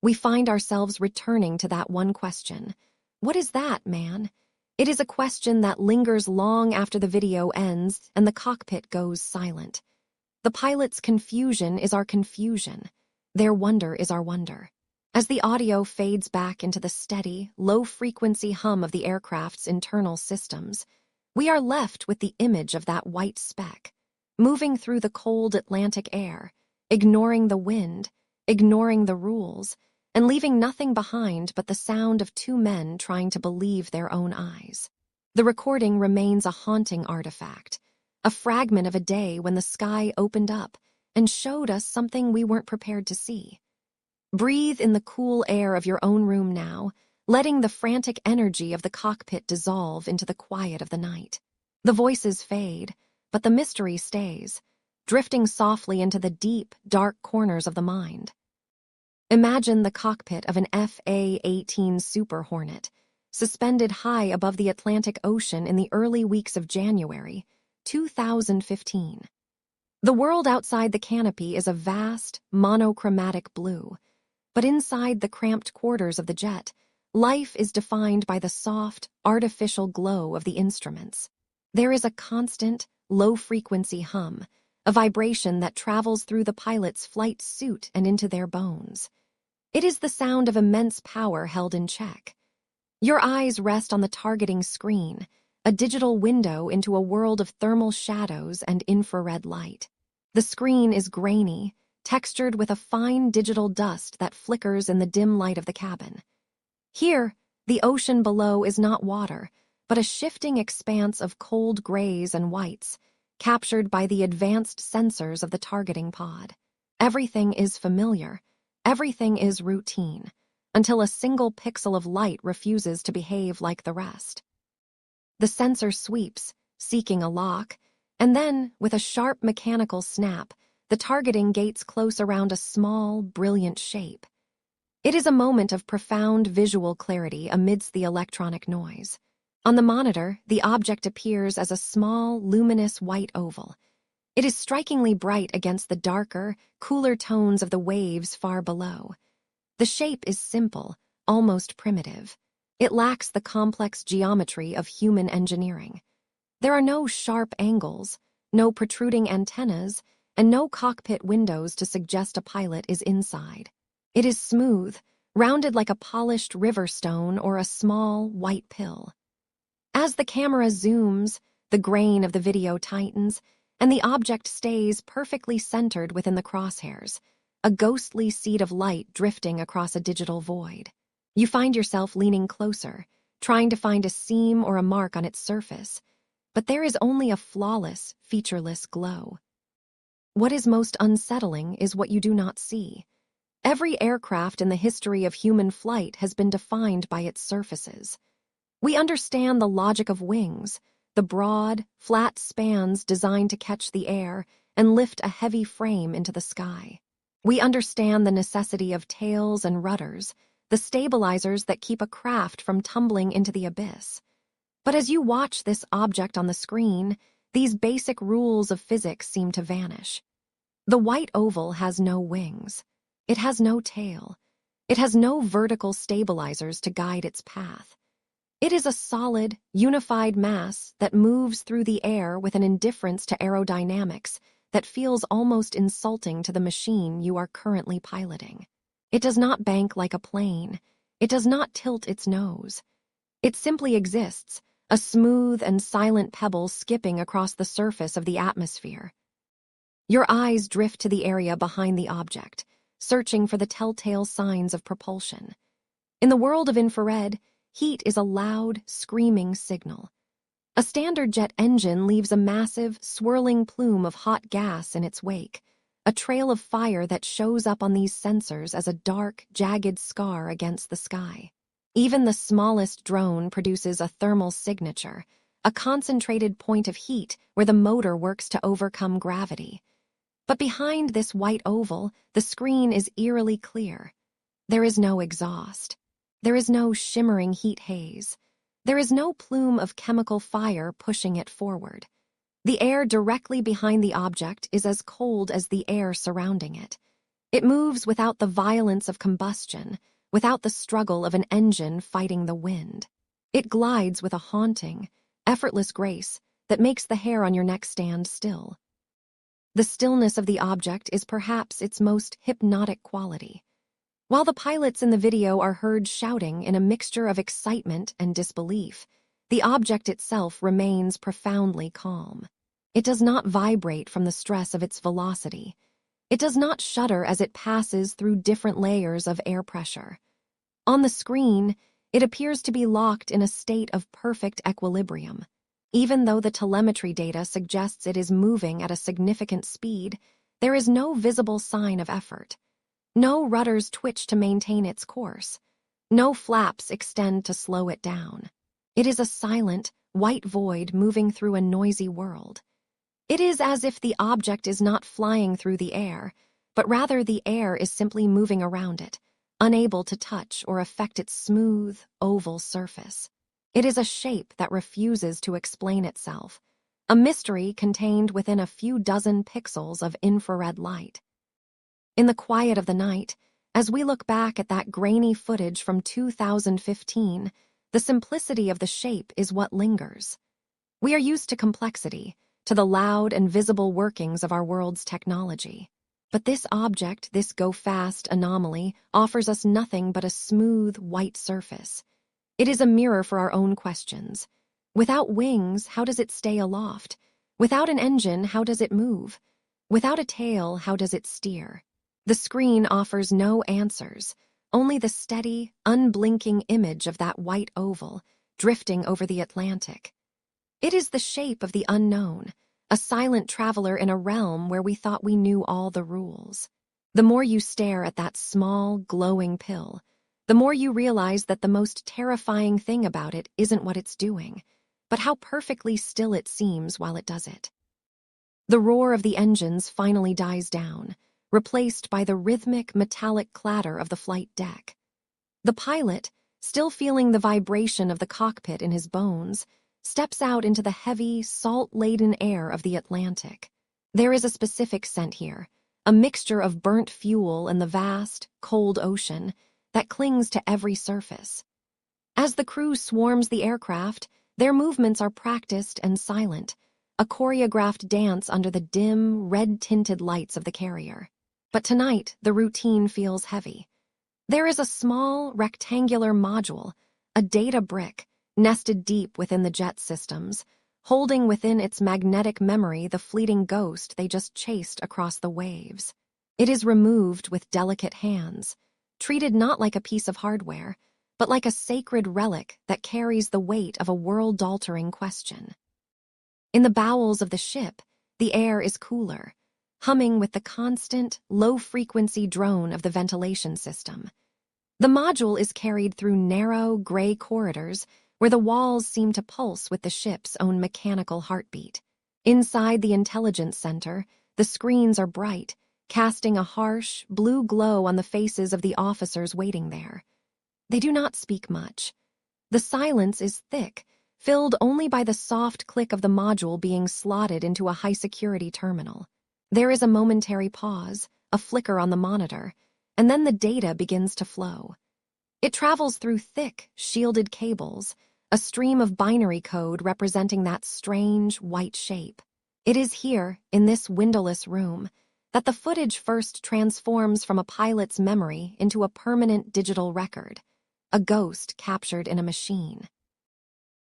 We find ourselves returning to that one question. What is that, man? It is a question that lingers long after the video ends and the cockpit goes silent. The pilot's confusion is our confusion. Their wonder is our wonder. As the audio fades back into the steady, low-frequency hum of the aircraft's internal systems, we are left with the image of that white speck, moving through the cold Atlantic air, ignoring the wind, ignoring the rules, and leaving nothing behind but the sound of two men trying to believe their own eyes. The recording remains a haunting artifact, a fragment of a day when the sky opened up and showed us something we weren't prepared to see. Breathe in the cool air of your own room now, letting the frantic energy of the cockpit dissolve into the quiet of the night. The voices fade, but the mystery stays, drifting softly into the deep, dark corners of the mind. Imagine the cockpit of an FA-18 Super Hornet, suspended high above the Atlantic Ocean in the early weeks of January 2015. The world outside the canopy is a vast, monochromatic blue, but inside the cramped quarters of the jet, life is defined by the soft, artificial glow of the instruments. There is a constant, low-frequency hum, a vibration that travels through the pilot's flight suit and into their bones. It is the sound of immense power held in check. Your eyes rest on the targeting screen, a digital window into a world of thermal shadows and infrared light. The screen is grainy, textured with a fine digital dust that flickers in the dim light of the cabin. Here, the ocean below is not water, but a shifting expanse of cold grays and whites, captured by the advanced sensors of the targeting pod. Everything is familiar, everything is routine, until a single pixel of light refuses to behave like the rest. The sensor sweeps, seeking a lock, and then, with a sharp mechanical snap, the targeting gates close around a small, brilliant shape. It is a moment of profound visual clarity amidst the electronic noise. On the monitor, the object appears as a small, luminous white oval. It is strikingly bright against the darker, cooler tones of the waves far below. The shape is simple, almost primitive. It lacks the complex geometry of human engineering. There are no sharp angles, no protruding antennas, and no cockpit windows to suggest a pilot is inside. It is smooth, rounded like a polished river stone or a small, white pill. As the camera zooms, the grain of the video tightens, and the object stays perfectly centered within the crosshairs, a ghostly seed of light drifting across a digital void. You find yourself leaning closer, trying to find a seam or a mark on its surface, but there is only a flawless, featureless glow. What is most unsettling is what you do not see. Every aircraft in the history of human flight has been defined by its surfaces. We understand the logic of wings, the broad, flat spans designed to catch the air and lift a heavy frame into the sky. We understand the necessity of tails and rudders, the stabilizers that keep a craft from tumbling into the abyss. But as you watch this object on the screen, these basic rules of physics seem to vanish. The white oval has no wings. It has no tail. It has no vertical stabilizers to guide its path. It is a solid, unified mass that moves through the air with an indifference to aerodynamics that feels almost insulting to the machine you are currently piloting. It does not bank like a plane. It does not tilt its nose. It simply exists, a smooth and silent pebble skipping across the surface of the atmosphere. Your eyes drift to the area behind the object, searching for the telltale signs of propulsion. In the world of infrared, heat is a loud, screaming signal. A standard jet engine leaves a massive, swirling plume of hot gas in its wake, a trail of fire that shows up on these sensors as a dark, jagged scar against the sky. Even the smallest drone produces a thermal signature, a concentrated point of heat where the motor works to overcome gravity. But behind this white oval, the screen is eerily clear. There is no exhaust. There is no shimmering heat haze. There is no plume of chemical fire pushing it forward. The air directly behind the object is as cold as the air surrounding it. It moves without the violence of combustion, without the struggle of an engine fighting the wind. It glides with a haunting, effortless grace that makes the hair on your neck stand still. The stillness of the object is perhaps its most hypnotic quality. While the pilots in the video are heard shouting in a mixture of excitement and disbelief, the object itself remains profoundly calm. It does not vibrate from the stress of its velocity. It does not shudder as it passes through different layers of air pressure. On the screen, it appears to be locked in a state of perfect equilibrium. Even though the telemetry data suggests it is moving at a significant speed, there is no visible sign of effort. No rudders twitch to maintain its course. No flaps extend to slow it down. It is a silent, white void moving through a noisy world. It is as if the object is not flying through the air, but rather the air is simply moving around it, unable to touch or affect its smooth, oval surface. It is a shape that refuses to explain itself, a mystery contained within a few dozen pixels of infrared light. In the quiet of the night, as we look back at that grainy footage from 2015, the simplicity of the shape is what lingers. We are used to complexity, to the loud and visible workings of our world's technology. But this object, this Gofast anomaly, offers us nothing but a smooth, white surface. It is a mirror for our own questions. Without wings, how does it stay aloft? Without an engine, how does it move? Without a tail, how does it steer? The screen offers no answers, only the steady, unblinking image of that white oval, drifting over the Atlantic. It is the shape of the unknown, a silent traveler in a realm where we thought we knew all the rules. The more you stare at that small, glowing pill, the more you realize that the most terrifying thing about it isn't what it's doing, but how perfectly still it seems while it does it. The roar of the engines finally dies down, replaced by the rhythmic, metallic clatter of the flight deck. The pilot, still feeling the vibration of the cockpit in his bones, steps out into the heavy, salt-laden air of the Atlantic. There is a specific scent here, a mixture of burnt fuel and the vast, cold ocean that clings to every surface. As the crew swarms the aircraft, their movements are practiced and silent, a choreographed dance under the dim, red-tinted lights of the carrier. But tonight, the routine feels heavy. There is a small, rectangular module, a data brick, nested deep within the jet systems, holding within its magnetic memory the fleeting ghost they just chased across the waves. It is removed with delicate hands, treated not like a piece of hardware, but like a sacred relic that carries the weight of a world-altering question. In the bowels of the ship, the air is cooler, humming with the constant, low-frequency drone of the ventilation system. The module is carried through narrow, gray corridors where the walls seem to pulse with the ship's own mechanical heartbeat. Inside the intelligence center, the screens are bright, casting a harsh, blue glow on the faces of the officers waiting there. They do not speak much. The silence is thick, filled only by the soft click of the module being slotted into a high-security terminal. There is a momentary pause, a flicker on the monitor, and then the data begins to flow. It travels through thick, shielded cables, a stream of binary code representing that strange, white shape. It is here, in this windowless room, that the footage first transforms from a pilot's memory into a permanent digital record, a ghost captured in a machine.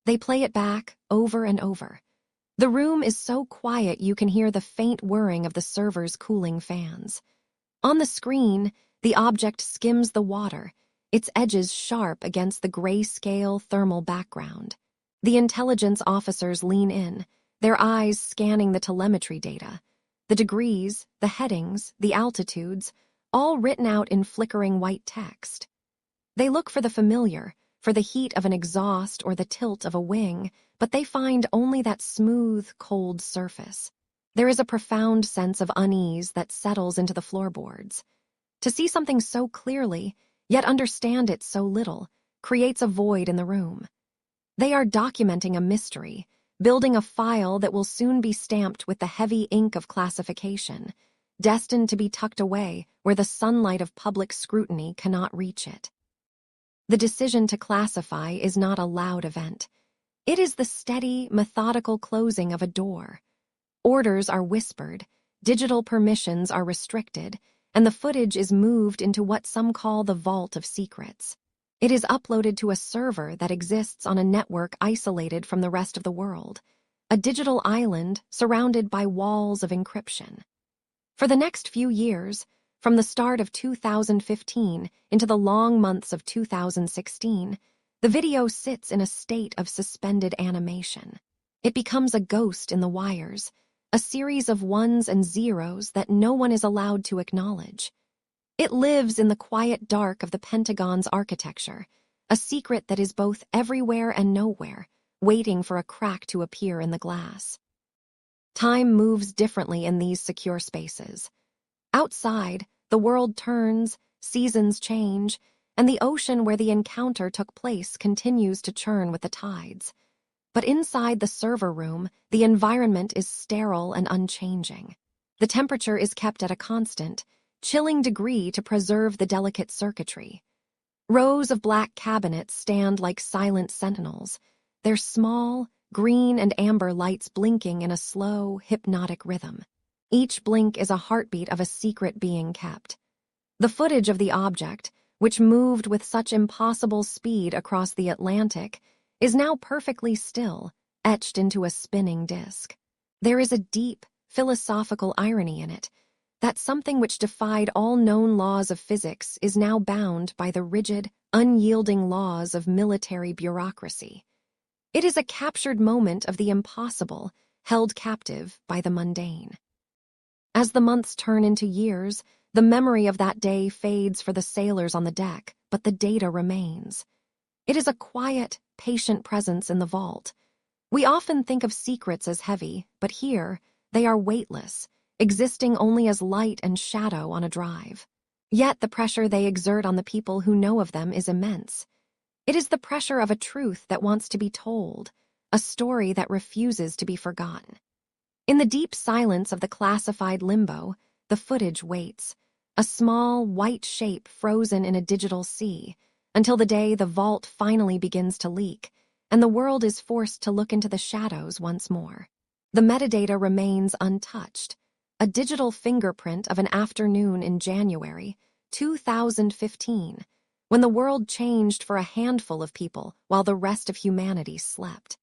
They play it back, over and over. The room is so quiet you can hear the faint whirring of the server's cooling fans. On the screen, the object skims the water, its edges sharp against the grayscale thermal background. The intelligence officers lean in, their eyes scanning the telemetry data. The degrees, the headings, the altitudes, all written out in flickering white text. They look for the familiar, for the heat of an exhaust or the tilt of a wing, but they find only that smooth, cold surface. There is a profound sense of unease that settles into the floorboards. To see something so clearly, yet understand it so little, creates a void in the room. They are documenting a mystery, building a file that will soon be stamped with the heavy ink of classification, destined to be tucked away where the sunlight of public scrutiny cannot reach it. The decision to classify is not a loud event. It is the steady, methodical closing of a door. Orders are whispered, digital permissions are restricted, and the footage is moved into what some call the vault of secrets. It is uploaded to a server that exists on a network isolated from the rest of the world, a digital island surrounded by walls of encryption. For the next few years, from the start of 2015 into the long months of 2016, the video sits in a state of suspended animation. It becomes a ghost in the wires, a series of ones and zeros that no one is allowed to acknowledge. It lives in the quiet dark of the Pentagon's architecture, a secret that is both everywhere and nowhere, waiting for a crack to appear in the glass. Time moves differently in these secure spaces. Outside, the world turns, seasons change, and the ocean where the encounter took place continues to churn with the tides. But inside the server room, the environment is sterile and unchanging. The temperature is kept at a constant, chilling degree to preserve the delicate circuitry. Rows of black cabinets stand like silent sentinels, their small, green and amber lights blinking in a slow, hypnotic rhythm. Each blink is a heartbeat of a secret being kept. The footage of the object, which moved with such impossible speed across the Atlantic, is now perfectly still, etched into a spinning disk. There is a deep, philosophical irony in it, that something which defied all known laws of physics is now bound by the rigid, unyielding laws of military bureaucracy. It is a captured moment of the impossible, held captive by the mundane. As the months turn into years, the memory of that day fades for the sailors on the deck, but the data remains. It is a quiet, patient presence in the vault. We often think of secrets as heavy, but here, they are weightless, existing only as light and shadow on a drive. Yet the pressure they exert on the people who know of them is immense. It is the pressure of a truth that wants to be told, a story that refuses to be forgotten. In the deep silence of the classified limbo, the footage waits, a small, white shape frozen in a digital sea, until the day the vault finally begins to leak, and the world is forced to look into the shadows once more. The metadata remains untouched, a digital fingerprint of an afternoon in January 2015, when the world changed for a handful of people while the rest of humanity slept.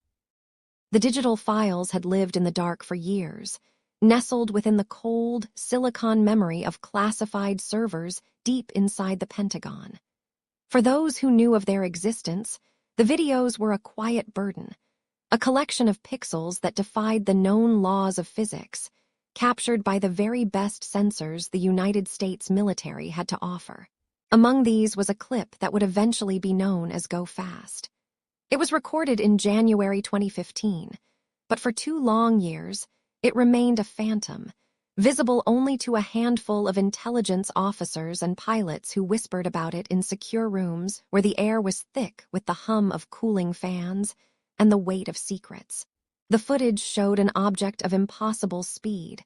The digital files had lived in the dark for years, nestled within the cold, silicon memory of classified servers deep inside the Pentagon. For those who knew of their existence, the videos were a quiet burden, a collection of pixels that defied the known laws of physics, captured by the very best sensors the United States military had to offer. Among these was a clip that would eventually be known as Gofast. It was recorded in January 2015, but for 2 long years, it remained a phantom, visible only to a handful of intelligence officers and pilots who whispered about it in secure rooms where the air was thick with the hum of cooling fans and the weight of secrets. The footage showed an object of impossible speed,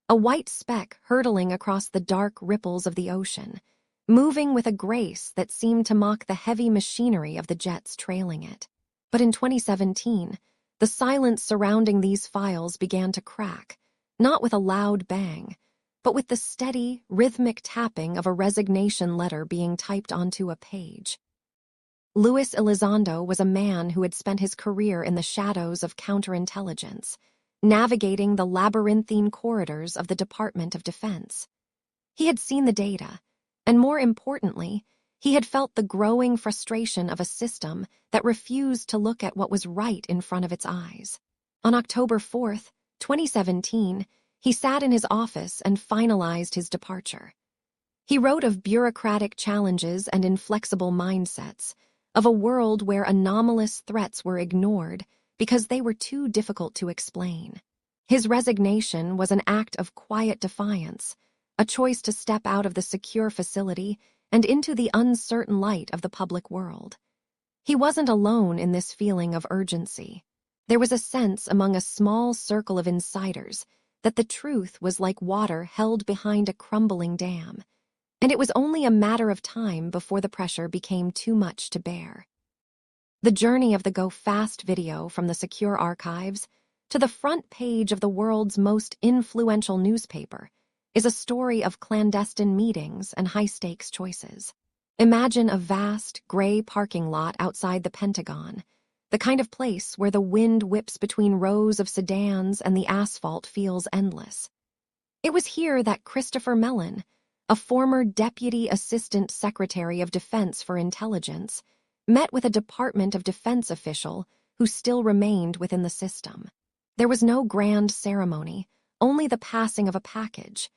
a white speck hurtling across the dark ripples of the ocean, moving with a grace that seemed to mock the heavy machinery of the jets trailing it. But in 2017, the silence surrounding these files began to crack, not with a loud bang, but with the steady, rhythmic tapping of a resignation letter being typed onto a page. Luis Elizondo was a man who had spent his career in the shadows of counterintelligence, navigating the labyrinthine corridors of the Department of Defense. He had seen the data, and more importantly, he had felt the growing frustration of a system that refused to look at what was right in front of its eyes. On October 4, 2017, he sat in his office and finalized his departure. He wrote of bureaucratic challenges and inflexible mindsets, of a world where anomalous threats were ignored because they were too difficult to explain. His resignation was an act of quiet defiance, a choice to step out of the secure facility and into the uncertain light of the public world. He wasn't alone in this feeling of urgency. There was a sense among a small circle of insiders that the truth was like water held behind a crumbling dam, and it was only a matter of time before the pressure became too much to bear. The journey of the Gofast video from the secure archives to the front page of the world's most influential newspaper is a story of clandestine meetings and high-stakes choices. Imagine a vast, gray parking lot outside the Pentagon, the kind of place where the wind whips between rows of sedans and the asphalt feels endless. It was here that Christopher Mellon, a former Deputy Assistant Secretary of Defense for Intelligence, met with a Department of Defense official who still remained within the system. There was no grand ceremony, only the passing of a package,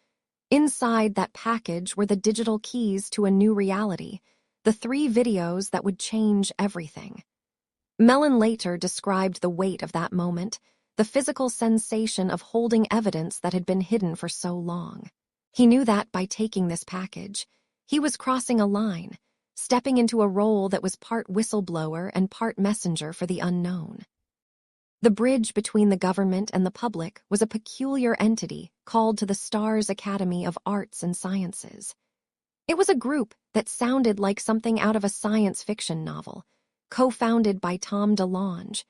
Inside that package were the digital keys to a new reality, the 3 videos that would change everything. Mellon later described the weight of that moment, the physical sensation of holding evidence that had been hidden for so long. He knew that by taking this package, he was crossing a line, stepping into a role that was part whistleblower and part messenger for the unknown. The bridge between the government and the public was a peculiar entity called to the Stars Academy of Arts and Sciences. It was a group that sounded like something out of a science fiction novel, co-founded by Tom DeLonge,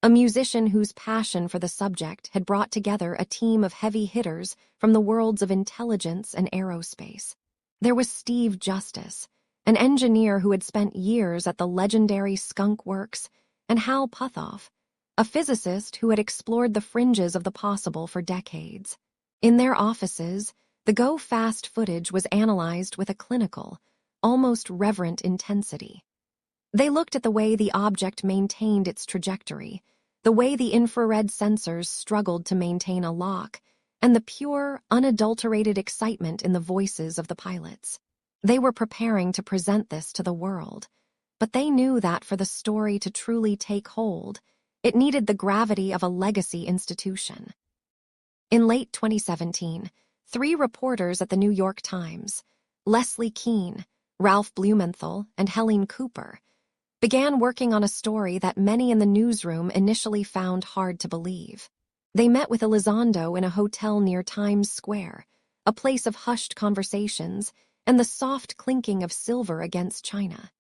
a musician whose passion for the subject had brought together a team of heavy hitters from the worlds of intelligence and aerospace. There was Steve Justice, an engineer who had spent years at the legendary Skunk Works, and Hal Puthoff, a physicist who had explored the fringes of the possible for decades. In their offices, the Gofast footage was analyzed with a clinical, almost reverent intensity. They looked at the way the object maintained its trajectory, the way the infrared sensors struggled to maintain a lock, and the pure, unadulterated excitement in the voices of the pilots. They were preparing to present this to the world, but they knew that for the story to truly take hold, it needed the gravity of a legacy institution. In late 2017, 3 reporters at the New York Times, Leslie Kean, Ralph Blumenthal, and Helene Cooper, began working on a story that many in the newsroom initially found hard to believe. They met with Elizondo in a hotel near Times Square, a place of hushed conversations and the soft clinking of silver against china.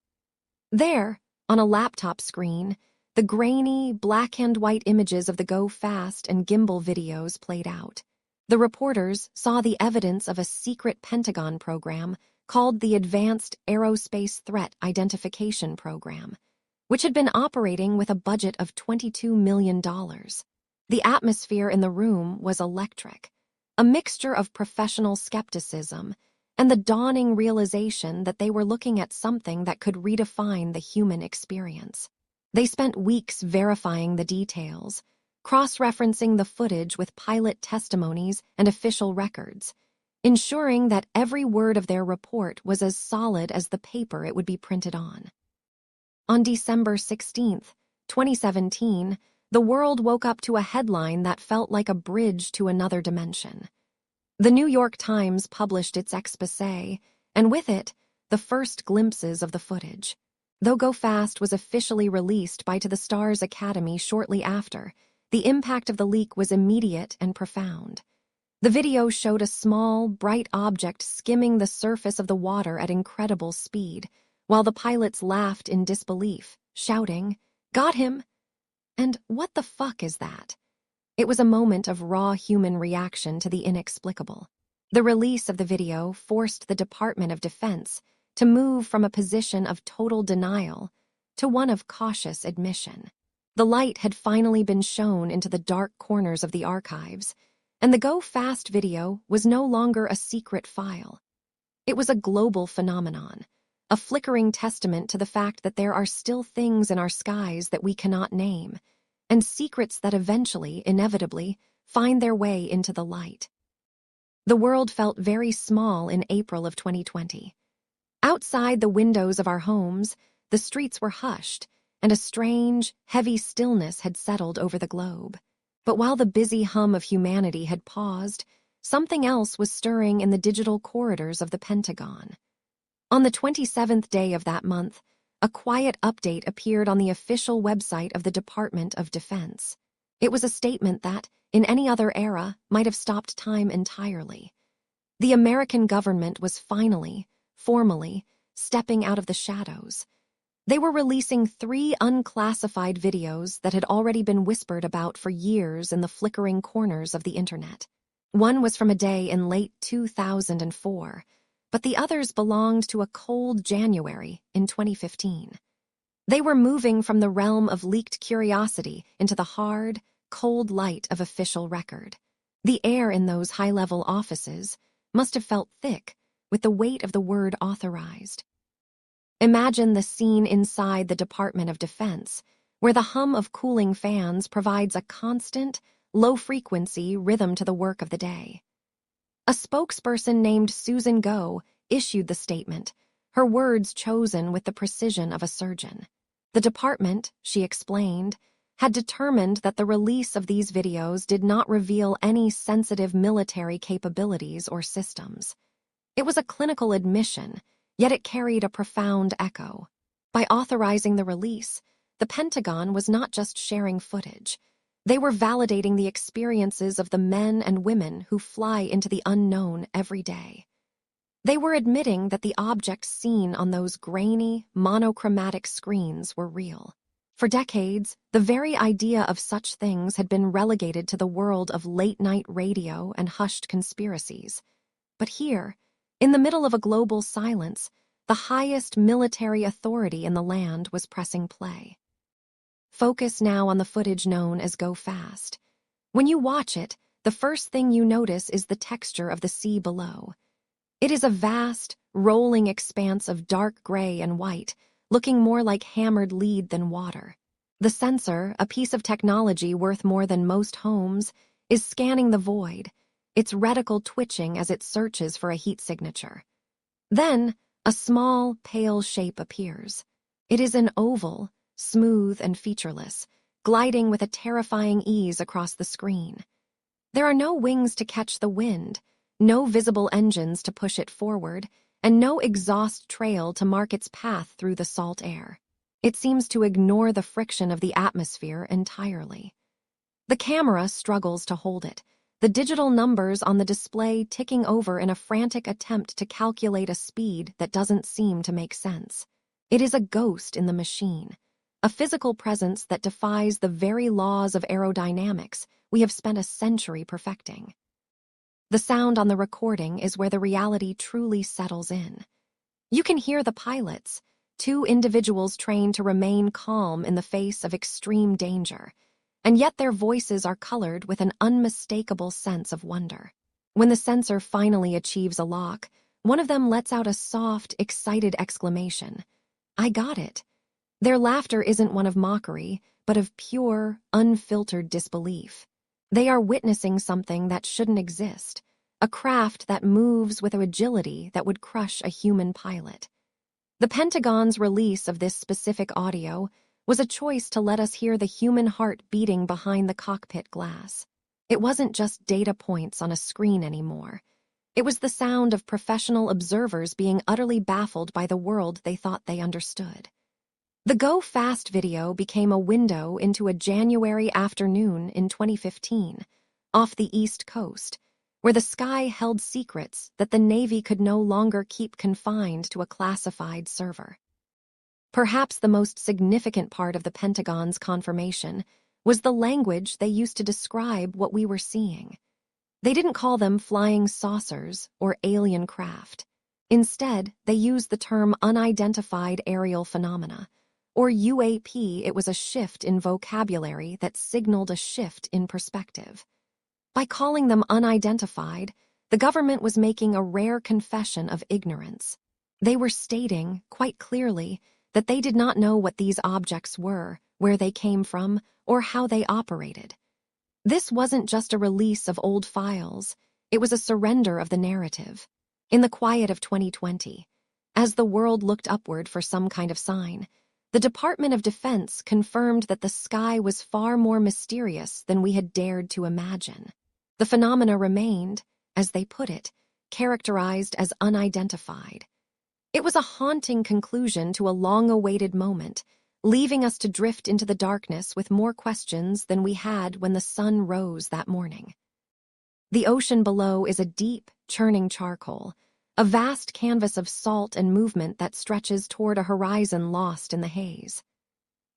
There, on a laptop screen, the grainy, black-and-white images of the Go Fast and gimbal videos played out. The reporters saw the evidence of a secret Pentagon program called the Advanced Aerospace Threat Identification Program, which had been operating with a budget of $22 million. The atmosphere in the room was electric, a mixture of professional skepticism and the dawning realization that they were looking at something that could redefine the human experience. They spent weeks verifying the details, cross-referencing the footage with pilot testimonies and official records, ensuring that every word of their report was as solid as the paper it would be printed on. On December 16, 2017, the world woke up to a headline that felt like a bridge to another dimension. The New York Times published its exposé, and with it, the first glimpses of the footage. Though Go Fast was officially released by To the Stars Academy shortly after, the impact of the leak was immediate and profound. The video showed a small, bright object skimming the surface of the water at incredible speed, while the pilots laughed in disbelief, shouting, "Got him!" And what the fuck is that? It was a moment of raw human reaction to the inexplicable. The release of the video forced the Department of Defense to move from a position of total denial to one of cautious admission. The light had finally been shown into the dark corners of the archives, and the Go Fast video was no longer a secret file. It was a global phenomenon, a flickering testament to the fact that there are still things in our skies that we cannot name, and secrets that eventually, inevitably, find their way into the light. The world felt very small in April of 2020. Outside the windows of our homes, the streets were hushed, and a strange, heavy stillness had settled over the globe. But while the busy hum of humanity had paused, something else was stirring in the digital corridors of the Pentagon. On the 27th day of that month, a quiet update appeared on the official website of the Department of Defense. It was a statement that, in any other era, might have stopped time entirely. The American government was finally, formally, stepping out of the shadows. They were releasing 3 unclassified videos that had already been whispered about for years in the flickering corners of the internet. One was from a day in late 2004, but the others belonged to a cold January in 2015. They were moving from the realm of leaked curiosity into the hard, cold light of official record. The air in those high-level offices must have felt thick with the weight of the word authorized. Imagine the scene inside the Department of Defense, where the hum of cooling fans provides a constant, low-frequency rhythm to the work of the day. A spokesperson named Susan Go issued the statement, her words chosen with the precision of a surgeon. The department, she explained, had determined that the release of these videos did not reveal any sensitive military capabilities or systems. It was a clinical admission, yet it carried a profound echo. By authorizing the release, the Pentagon was not just sharing footage. They were validating the experiences of the men and women who fly into the unknown every day. They were admitting that the objects seen on those grainy, monochromatic screens were real. For decades, the very idea of such things had been relegated to the world of late-night radio and hushed conspiracies. But here, in the middle of a global silence, the highest military authority in the land was pressing play. Focus now on the footage known as Gofast. When you watch it, the first thing you notice is the texture of the sea below. It is a vast, rolling expanse of dark gray and white, looking more like hammered lead than water. The sensor, a piece of technology worth more than most homes, is scanning the void, its reticle twitching as it searches for a heat signature. Then, a small, pale shape appears. It is an oval, smooth and featureless, gliding with a terrifying ease across the screen. There are no wings to catch the wind, no visible engines to push it forward, and no exhaust trail to mark its path through the salt air. It seems to ignore the friction of the atmosphere entirely. The camera struggles to hold it, the digital numbers on the display ticking over in a frantic attempt to calculate a speed that doesn't seem to make sense. It is a ghost in the machine, a physical presence that defies the very laws of aerodynamics we have spent a century perfecting. The sound on the recording is where the reality truly settles in. You can hear the pilots, two individuals trained to remain calm in the face of extreme danger, and yet their voices are colored with an unmistakable sense of wonder. When the sensor finally achieves a lock, one of them lets out a soft, excited exclamation. "I got it." Their laughter isn't one of mockery, but of pure, unfiltered disbelief. They are witnessing something that shouldn't exist, a craft that moves with an agility that would crush a human pilot. The Pentagon's release of this specific audio was a choice to let us hear the human heart beating behind the cockpit glass. It wasn't just data points on a screen anymore. It was the sound of professional observers being utterly baffled by the world they thought they understood. The Go Fast video became a window into a January afternoon in 2015, off the East Coast, where the sky held secrets that the Navy could no longer keep confined to a classified server. Perhaps the most significant part of the Pentagon's confirmation was the language they used to describe what we were seeing. They didn't call them flying saucers or alien craft. Instead, they used the term unidentified aerial phenomena, or UAP. It was a shift in vocabulary that signaled a shift in perspective. By calling them unidentified, the government was making a rare confession of ignorance. They were stating, quite clearly, that they did not know what these objects were, where they came from, or how they operated. This wasn't just a release of old files, it was a surrender of the narrative. In the quiet of 2020, as the world looked upward for some kind of sign, the Department of Defense confirmed that the sky was far more mysterious than we had dared to imagine. The phenomena remained, as they put it, characterized as unidentified. It was a haunting conclusion to a long-awaited moment, leaving us to drift into the darkness with more questions than we had when the sun rose that morning. The ocean below is a deep, churning charcoal, a vast canvas of salt and movement that stretches toward a horizon lost in the haze.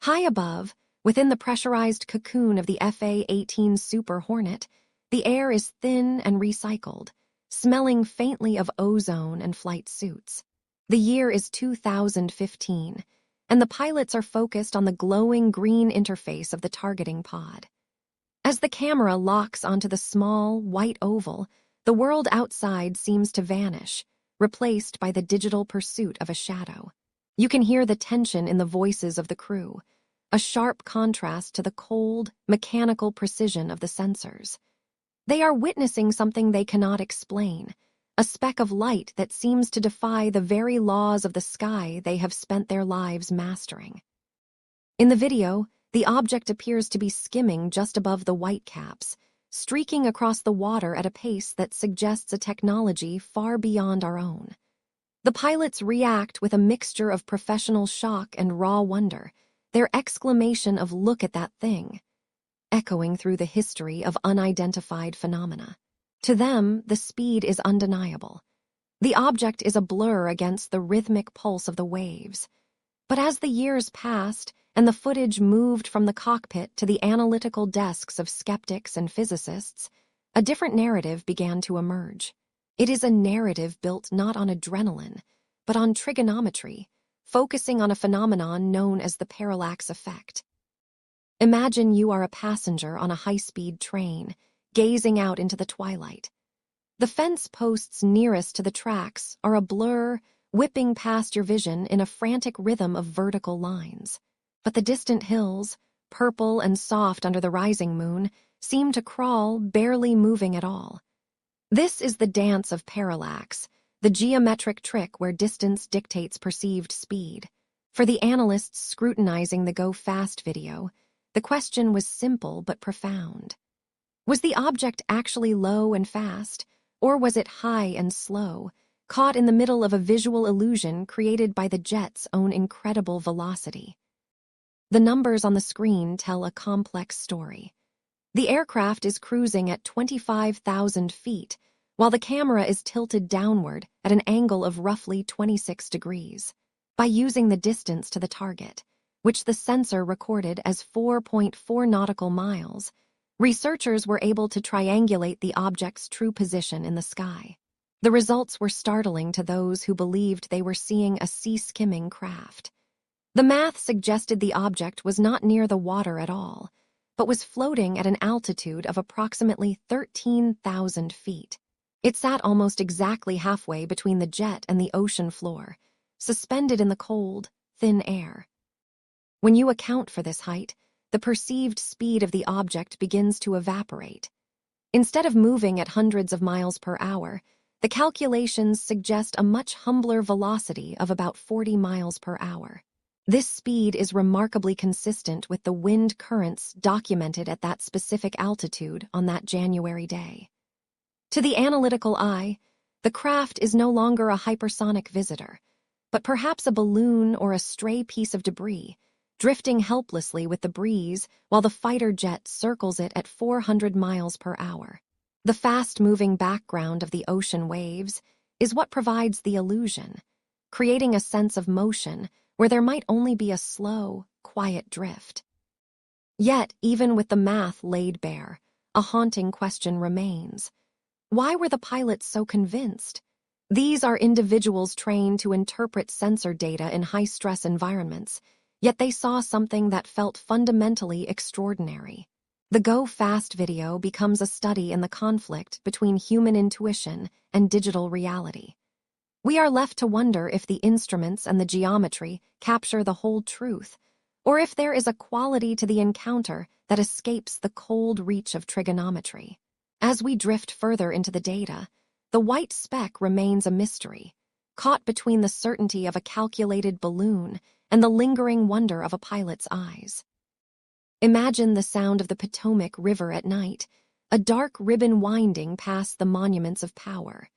High above, within the pressurized cocoon of the FA-18 Super Hornet, the air is thin and recycled, smelling faintly of ozone and flight suits. The year is 2015, and the pilots are focused on the glowing green interface of the targeting pod. As the camera locks onto the small, white oval, the world outside seems to vanish, replaced by the digital pursuit of a shadow. You can hear the tension in the voices of the crew, a sharp contrast to the cold, mechanical precision of the sensors. They are witnessing something they cannot explain, a speck of light that seems to defy the very laws of the sky they have spent their lives mastering. In the video, the object appears to be skimming just above the whitecaps, streaking across the water at a pace that suggests a technology far beyond our own. The pilots react with a mixture of professional shock and raw wonder, their exclamation of "Look at that thing," echoing through the history of unidentified phenomena. To them, the speed is undeniable. The object is a blur against the rhythmic pulse of the waves. But as the years passed and the footage moved from the cockpit to the analytical desks of skeptics and physicists, a different narrative began to emerge. It is a narrative built not on adrenaline, but on trigonometry, focusing on a phenomenon known as the parallax effect. Imagine you are a passenger on a high-speed train, gazing out into the twilight. The fence posts nearest to the tracks are a blur, whipping past your vision in a frantic rhythm of vertical lines. But the distant hills, purple and soft under the rising moon, seem to crawl, barely moving at all. This is the dance of parallax, the geometric trick where distance dictates perceived speed. For the analysts scrutinizing the Gofast video, the question was simple but profound. Was the object actually low and fast, or was it high and slow, caught in the middle of a visual illusion created by the jet's own incredible velocity? The numbers on the screen tell a complex story. The aircraft is cruising at 25,000 feet, while the camera is tilted downward at an angle of roughly 26 degrees. By using the distance to the target, which the sensor recorded as 4.4 nautical miles, researchers were able to triangulate the object's true position in the sky. The results were startling to those who believed they were seeing a sea-skimming craft. The math suggested the object was not near the water at all, but was floating at an altitude of approximately 13,000 feet. It sat almost exactly halfway between the jet and the ocean floor, suspended in the cold, thin air. When you account for this height, the perceived speed of the object begins to evaporate. Instead of moving at hundreds of miles per hour, the calculations suggest a much humbler velocity of about 40 miles per hour. This speed is remarkably consistent with the wind currents documented at that specific altitude on that January day. To the analytical eye, the craft is no longer a hypersonic visitor, but perhaps a balloon or a stray piece of debris, drifting helplessly with the breeze while the fighter jet circles it at 400 miles per hour. The fast-moving background of the ocean waves is what provides the illusion, creating a sense of motion where there might only be a slow, quiet drift. Yet, even with the math laid bare, a haunting question remains. Why were the pilots so convinced? These are individuals trained to interpret sensor data in high-stress environments, yet they saw something that felt fundamentally extraordinary. The Go Fast video becomes a study in the conflict between human intuition and digital reality. We are left to wonder if the instruments and the geometry capture the whole truth, or if there is a quality to the encounter that escapes the cold reach of trigonometry. As we drift further into the data, the white speck remains a mystery, caught between the certainty of a calculated balloon and the lingering wonder of a pilot's eyes. Imagine the sound of the Potomac River at night, a dark ribbon winding past the monuments of power.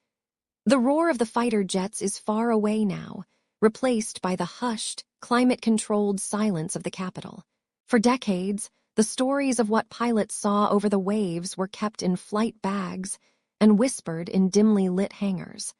The roar of the fighter jets is far away now, replaced by the hushed, climate-controlled silence of the capital. For decades, the stories of what pilots saw over the waves were kept in flight bags and whispered in dimly lit hangars,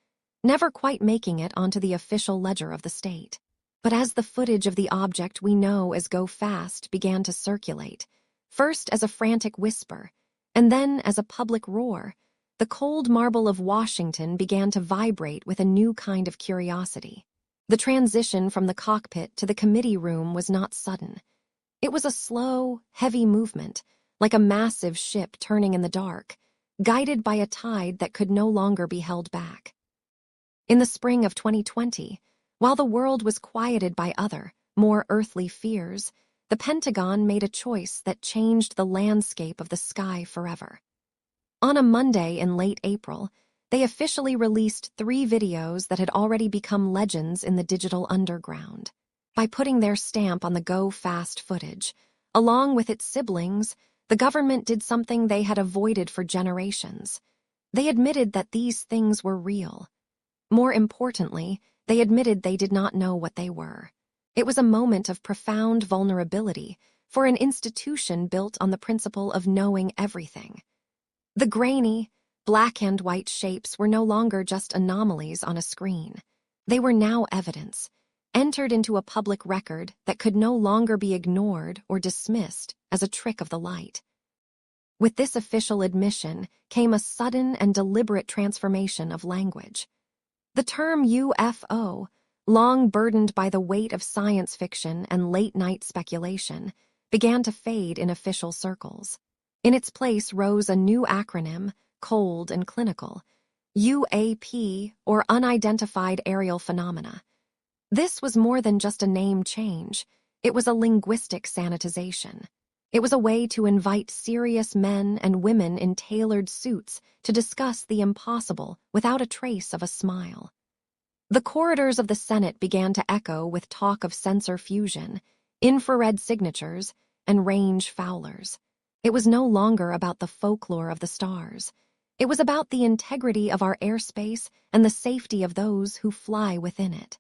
never quite making it onto the official ledger of the state. But as the footage of the object we know as Go Fast began to circulate, first as a frantic whisper, and then as a public roar, the cold marble of Washington began to vibrate with a new kind of curiosity. The transition from the cockpit to the committee room was not sudden. It was a slow, heavy movement, like a massive ship turning in the dark, guided by a tide that could no longer be held back. In the spring of 2020, while the world was quieted by other, more earthly fears, the Pentagon made a choice that changed the landscape of the sky forever. On a Monday in late April, they officially released 3 videos that had already become legends in the digital underground. By putting their stamp on the Gofast footage, along with its siblings, the government did something they had avoided for generations. They admitted that these things were real. More importantly, they admitted they did not know what they were. It was a moment of profound vulnerability for an institution built on the principle of knowing everything. The grainy, black and white shapes were no longer just anomalies on a screen. They were now evidence, entered into a public record that could no longer be ignored or dismissed as a trick of the light. With this official admission came a sudden and deliberate transformation of language. The term UFO, long burdened by the weight of science fiction and late-night speculation, began to fade in official circles. In its place rose a new acronym, cold and clinical, UAP, or unidentified aerial phenomena. This was more than just a name change. It was a linguistic sanitization. It was a way to invite serious men and women in tailored suits to discuss the impossible without a trace of a smile. The corridors of the Senate began to echo with talk of sensor fusion, infrared signatures, and range Fowlers. It was no longer about the folklore of the stars. It was about the integrity of our airspace and the safety of those who fly within it.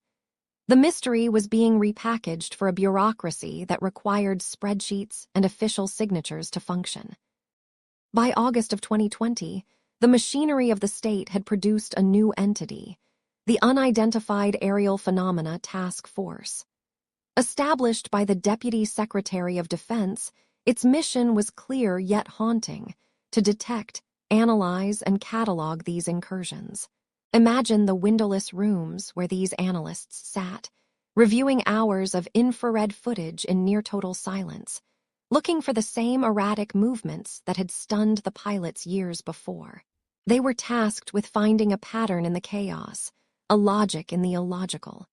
The mystery was being repackaged for a bureaucracy that required spreadsheets and official signatures to function. By August of 2020, the machinery of the state had produced a new entity, the Unidentified Aerial Phenomena Task Force. Established by the Deputy Secretary of Defense, its mission was clear yet haunting: to detect, analyze, and catalog these incursions. Imagine the windowless rooms where these analysts sat, reviewing hours of infrared footage in near-total silence, looking for the same erratic movements that had stunned the pilots years before. They were tasked with finding a pattern in the chaos, a logic in the illogical.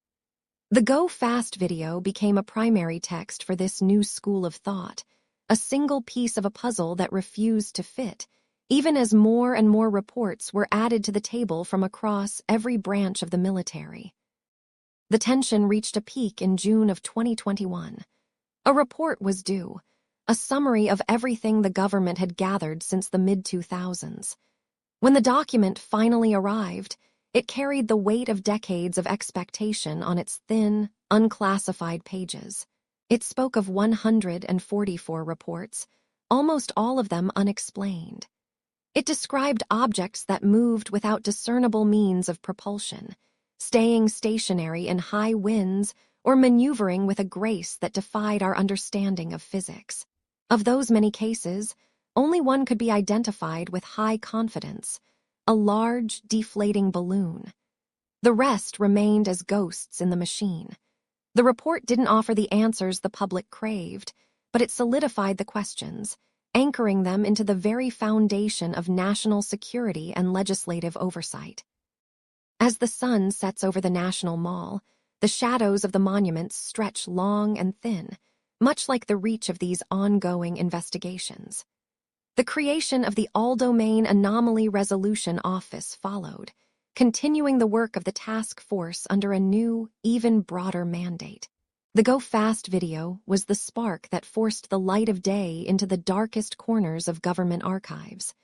The Go Fast video became a primary text for this new school of thought, a single piece of a puzzle that refused to fit, even as more and more reports were added to the table from across every branch of the military. The tension reached a peak in June of 2021. A report was due, a summary of everything the government had gathered since the mid-2000s. When the document finally arrived, it carried the weight of decades of expectation on its thin, unclassified pages. It spoke of 144 reports, almost all of them unexplained. It described objects that moved without discernible means of propulsion, staying stationary in high winds or maneuvering with a grace that defied our understanding of physics. Of those many cases, only one could be identified with high confidence: a large, deflating balloon. The rest remained as ghosts in the machine. The report didn't offer the answers the public craved, but it solidified the questions, anchoring them into the very foundation of national security and legislative oversight. As the sun sets over the National Mall, the shadows of the monuments stretch long and thin, much like the reach of these ongoing investigations. The creation of the All-Domain Anomaly Resolution Office followed, continuing the work of the task force under a new, even broader mandate. The Go Fast video was the spark that forced the light of day into the darkest corners of government archives.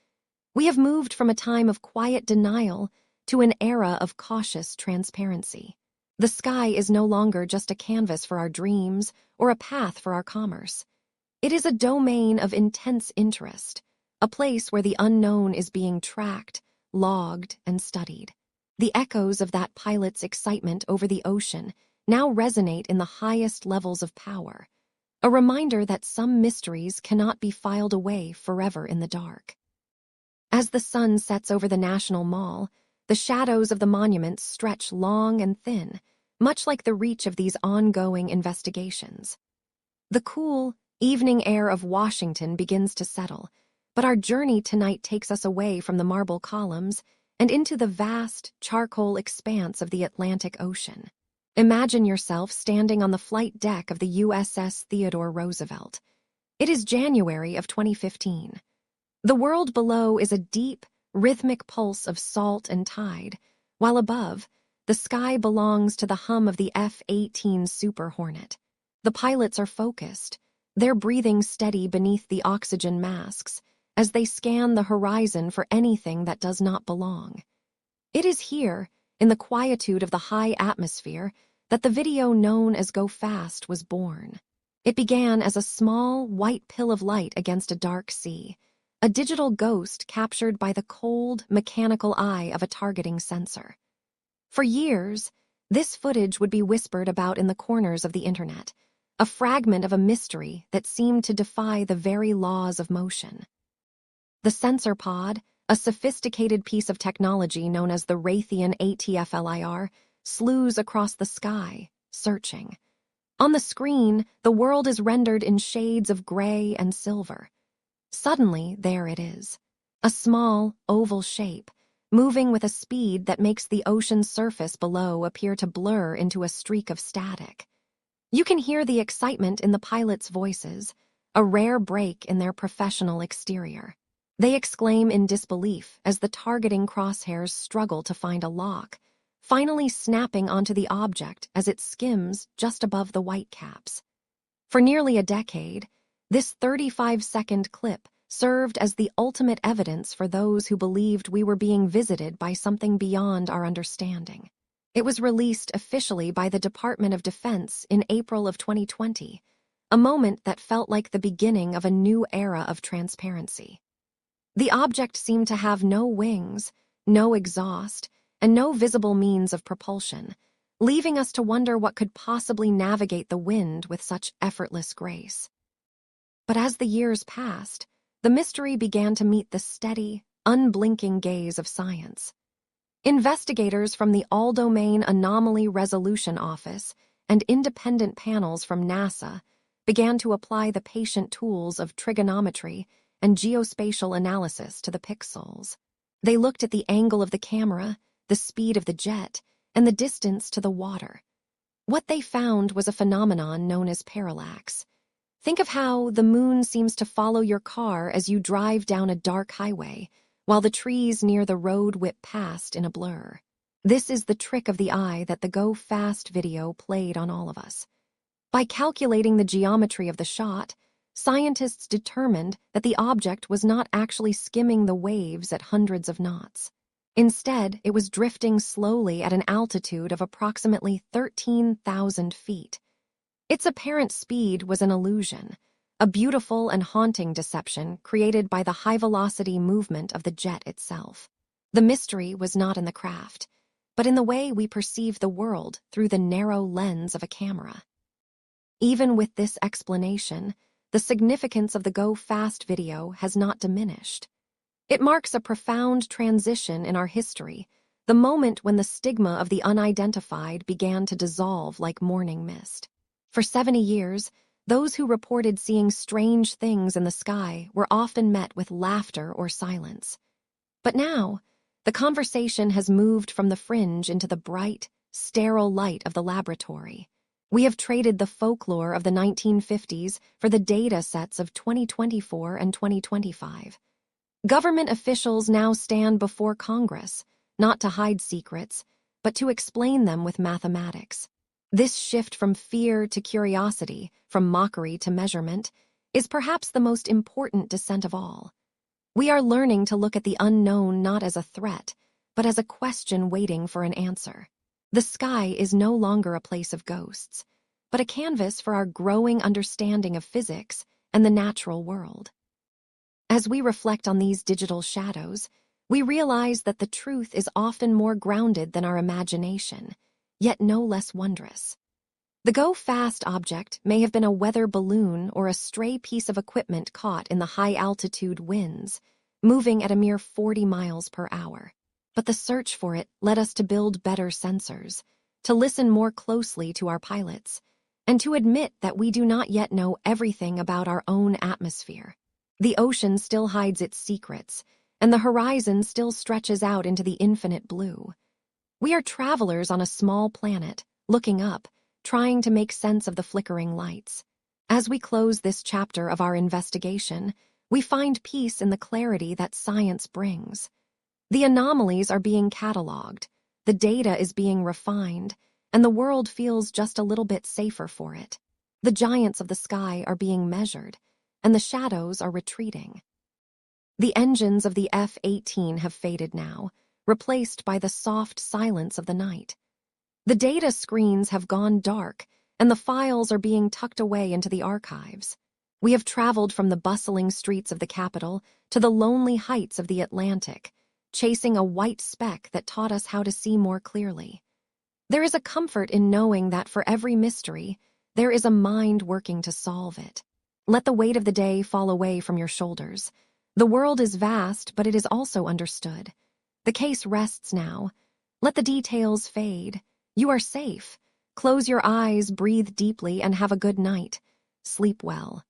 We have moved from a time of quiet denial to an era of cautious transparency. The sky is no longer just a canvas for our dreams or a path for our commerce. It is a domain of intense interest, a place where the unknown is being tracked, logged, and studied. The echoes of that pilot's excitement over the ocean now resonate in the highest levels of power, a reminder that some mysteries cannot be filed away forever in the dark. As the sun sets over the National Mall, the shadows of the monuments stretch long and thin, much like the reach of these ongoing investigations. The cool, evening air of Washington begins to settle, but our journey tonight takes us away from the marble columns and into the vast, charcoal expanse of the Atlantic Ocean. Imagine yourself standing on the flight deck of the USS Theodore Roosevelt. It is January of 2015. The world below is a deep, rhythmic pulse of salt and tide, while above, the sky belongs to the hum of the F-18 Super Hornet. The pilots are focused, their breathing steady beneath the oxygen masks, as they scan the horizon for anything that does not belong. It is here, in the quietude of the high atmosphere, that the video known as Gofast was born. It began as a small, white pill of light against a dark sea, a digital ghost captured by the cold, mechanical eye of a targeting sensor. For years, this footage would be whispered about in the corners of the internet, a fragment of a mystery that seemed to defy the very laws of motion. The sensor pod, a sophisticated piece of technology known as the Raytheon ATFLIR, slews across the sky, searching. On the screen, the world is rendered in shades of gray and silver. Suddenly, there it is. A small, oval shape, moving with a speed that makes the ocean's surface below appear to blur into a streak of static. You can hear the excitement in the pilots' voices, a rare break in their professional exterior. They exclaim in disbelief as the targeting crosshairs struggle to find a lock, finally snapping onto the object as it skims just above the white caps. For nearly a decade, this 35-second clip served as the ultimate evidence for those who believed we were being visited by something beyond our understanding. It was released officially by the Department of Defense in April of 2020, a moment that felt like the beginning of a new era of transparency. The object seemed to have no wings, no exhaust, and no visible means of propulsion, leaving us to wonder what could possibly navigate the wind with such effortless grace. But as the years passed, the mystery began to meet the steady, unblinking gaze of science. Investigators from the All-Domain Anomaly Resolution Office and independent panels from NASA began to apply the patient tools of trigonometry and geospatial analysis to the pixels. They looked at the angle of the camera, the speed of the jet, and the distance to the water. What they found was a phenomenon known as parallax. Think of how the moon seems to follow your car as you drive down a dark highway, while the trees near the road whip past in a blur. This is the trick of the eye that the Go Fast video played on all of us. By calculating the geometry of the shot, scientists determined that the object was not actually skimming the waves at hundreds of knots. Instead, it was drifting slowly at an altitude of approximately 13,000 feet. Its apparent speed was an illusion, a beautiful and haunting deception created by the high-velocity movement of the jet itself. The mystery was not in the craft, but in the way we perceive the world through the narrow lens of a camera. Even with this explanation, the significance of the Go Fast video has not diminished. It marks a profound transition in our history, the moment when the stigma of the unidentified began to dissolve like morning mist. For 70 years, those who reported seeing strange things in the sky were often met with laughter or silence. But now, the conversation has moved from the fringe into the bright, sterile light of the laboratory. We have traded the folklore of the 1950s for the data sets of 2024 and 2025. Government officials now stand before Congress, not to hide secrets, but to explain them with mathematics. This shift from fear to curiosity, from mockery to measurement, is perhaps the most important descent of all. We are learning to look at the unknown not as a threat, but as a question waiting for an answer. The sky is no longer a place of ghosts, but a canvas for our growing understanding of physics and the natural world. As we reflect on these digital shadows, we realize that the truth is often more grounded than our imagination, yet no less wondrous. The Go Fast object may have been a weather balloon or a stray piece of equipment caught in the high-altitude winds, moving at a mere 40 miles per hour. But the search for it led us to build better sensors, to listen more closely to our pilots, and to admit that we do not yet know everything about our own atmosphere. The ocean still hides its secrets, and the horizon still stretches out into the infinite blue. We are travelers on a small planet, looking up, trying to make sense of the flickering lights. As we close this chapter of our investigation, We find peace in the clarity that science brings. The anomalies are being cataloged, the data is being refined, and the world feels just a little bit safer for it. The giants of the sky are being measured, and the shadows are retreating. The engines of the F-18 have faded now, replaced by the soft silence of the night. The data screens have gone dark, and the files are being tucked away into the archives. We have traveled from the bustling streets of the capital to the lonely heights of the Atlantic, chasing a white speck that taught us how to see more clearly. There is a comfort in knowing that for every mystery, there is a mind working to solve it. Let the weight of the day fall away from your shoulders. The world is vast, but it is also understood. The case rests now. Let the details fade. You are safe. Close your eyes, breathe deeply, and have a good night. Sleep well.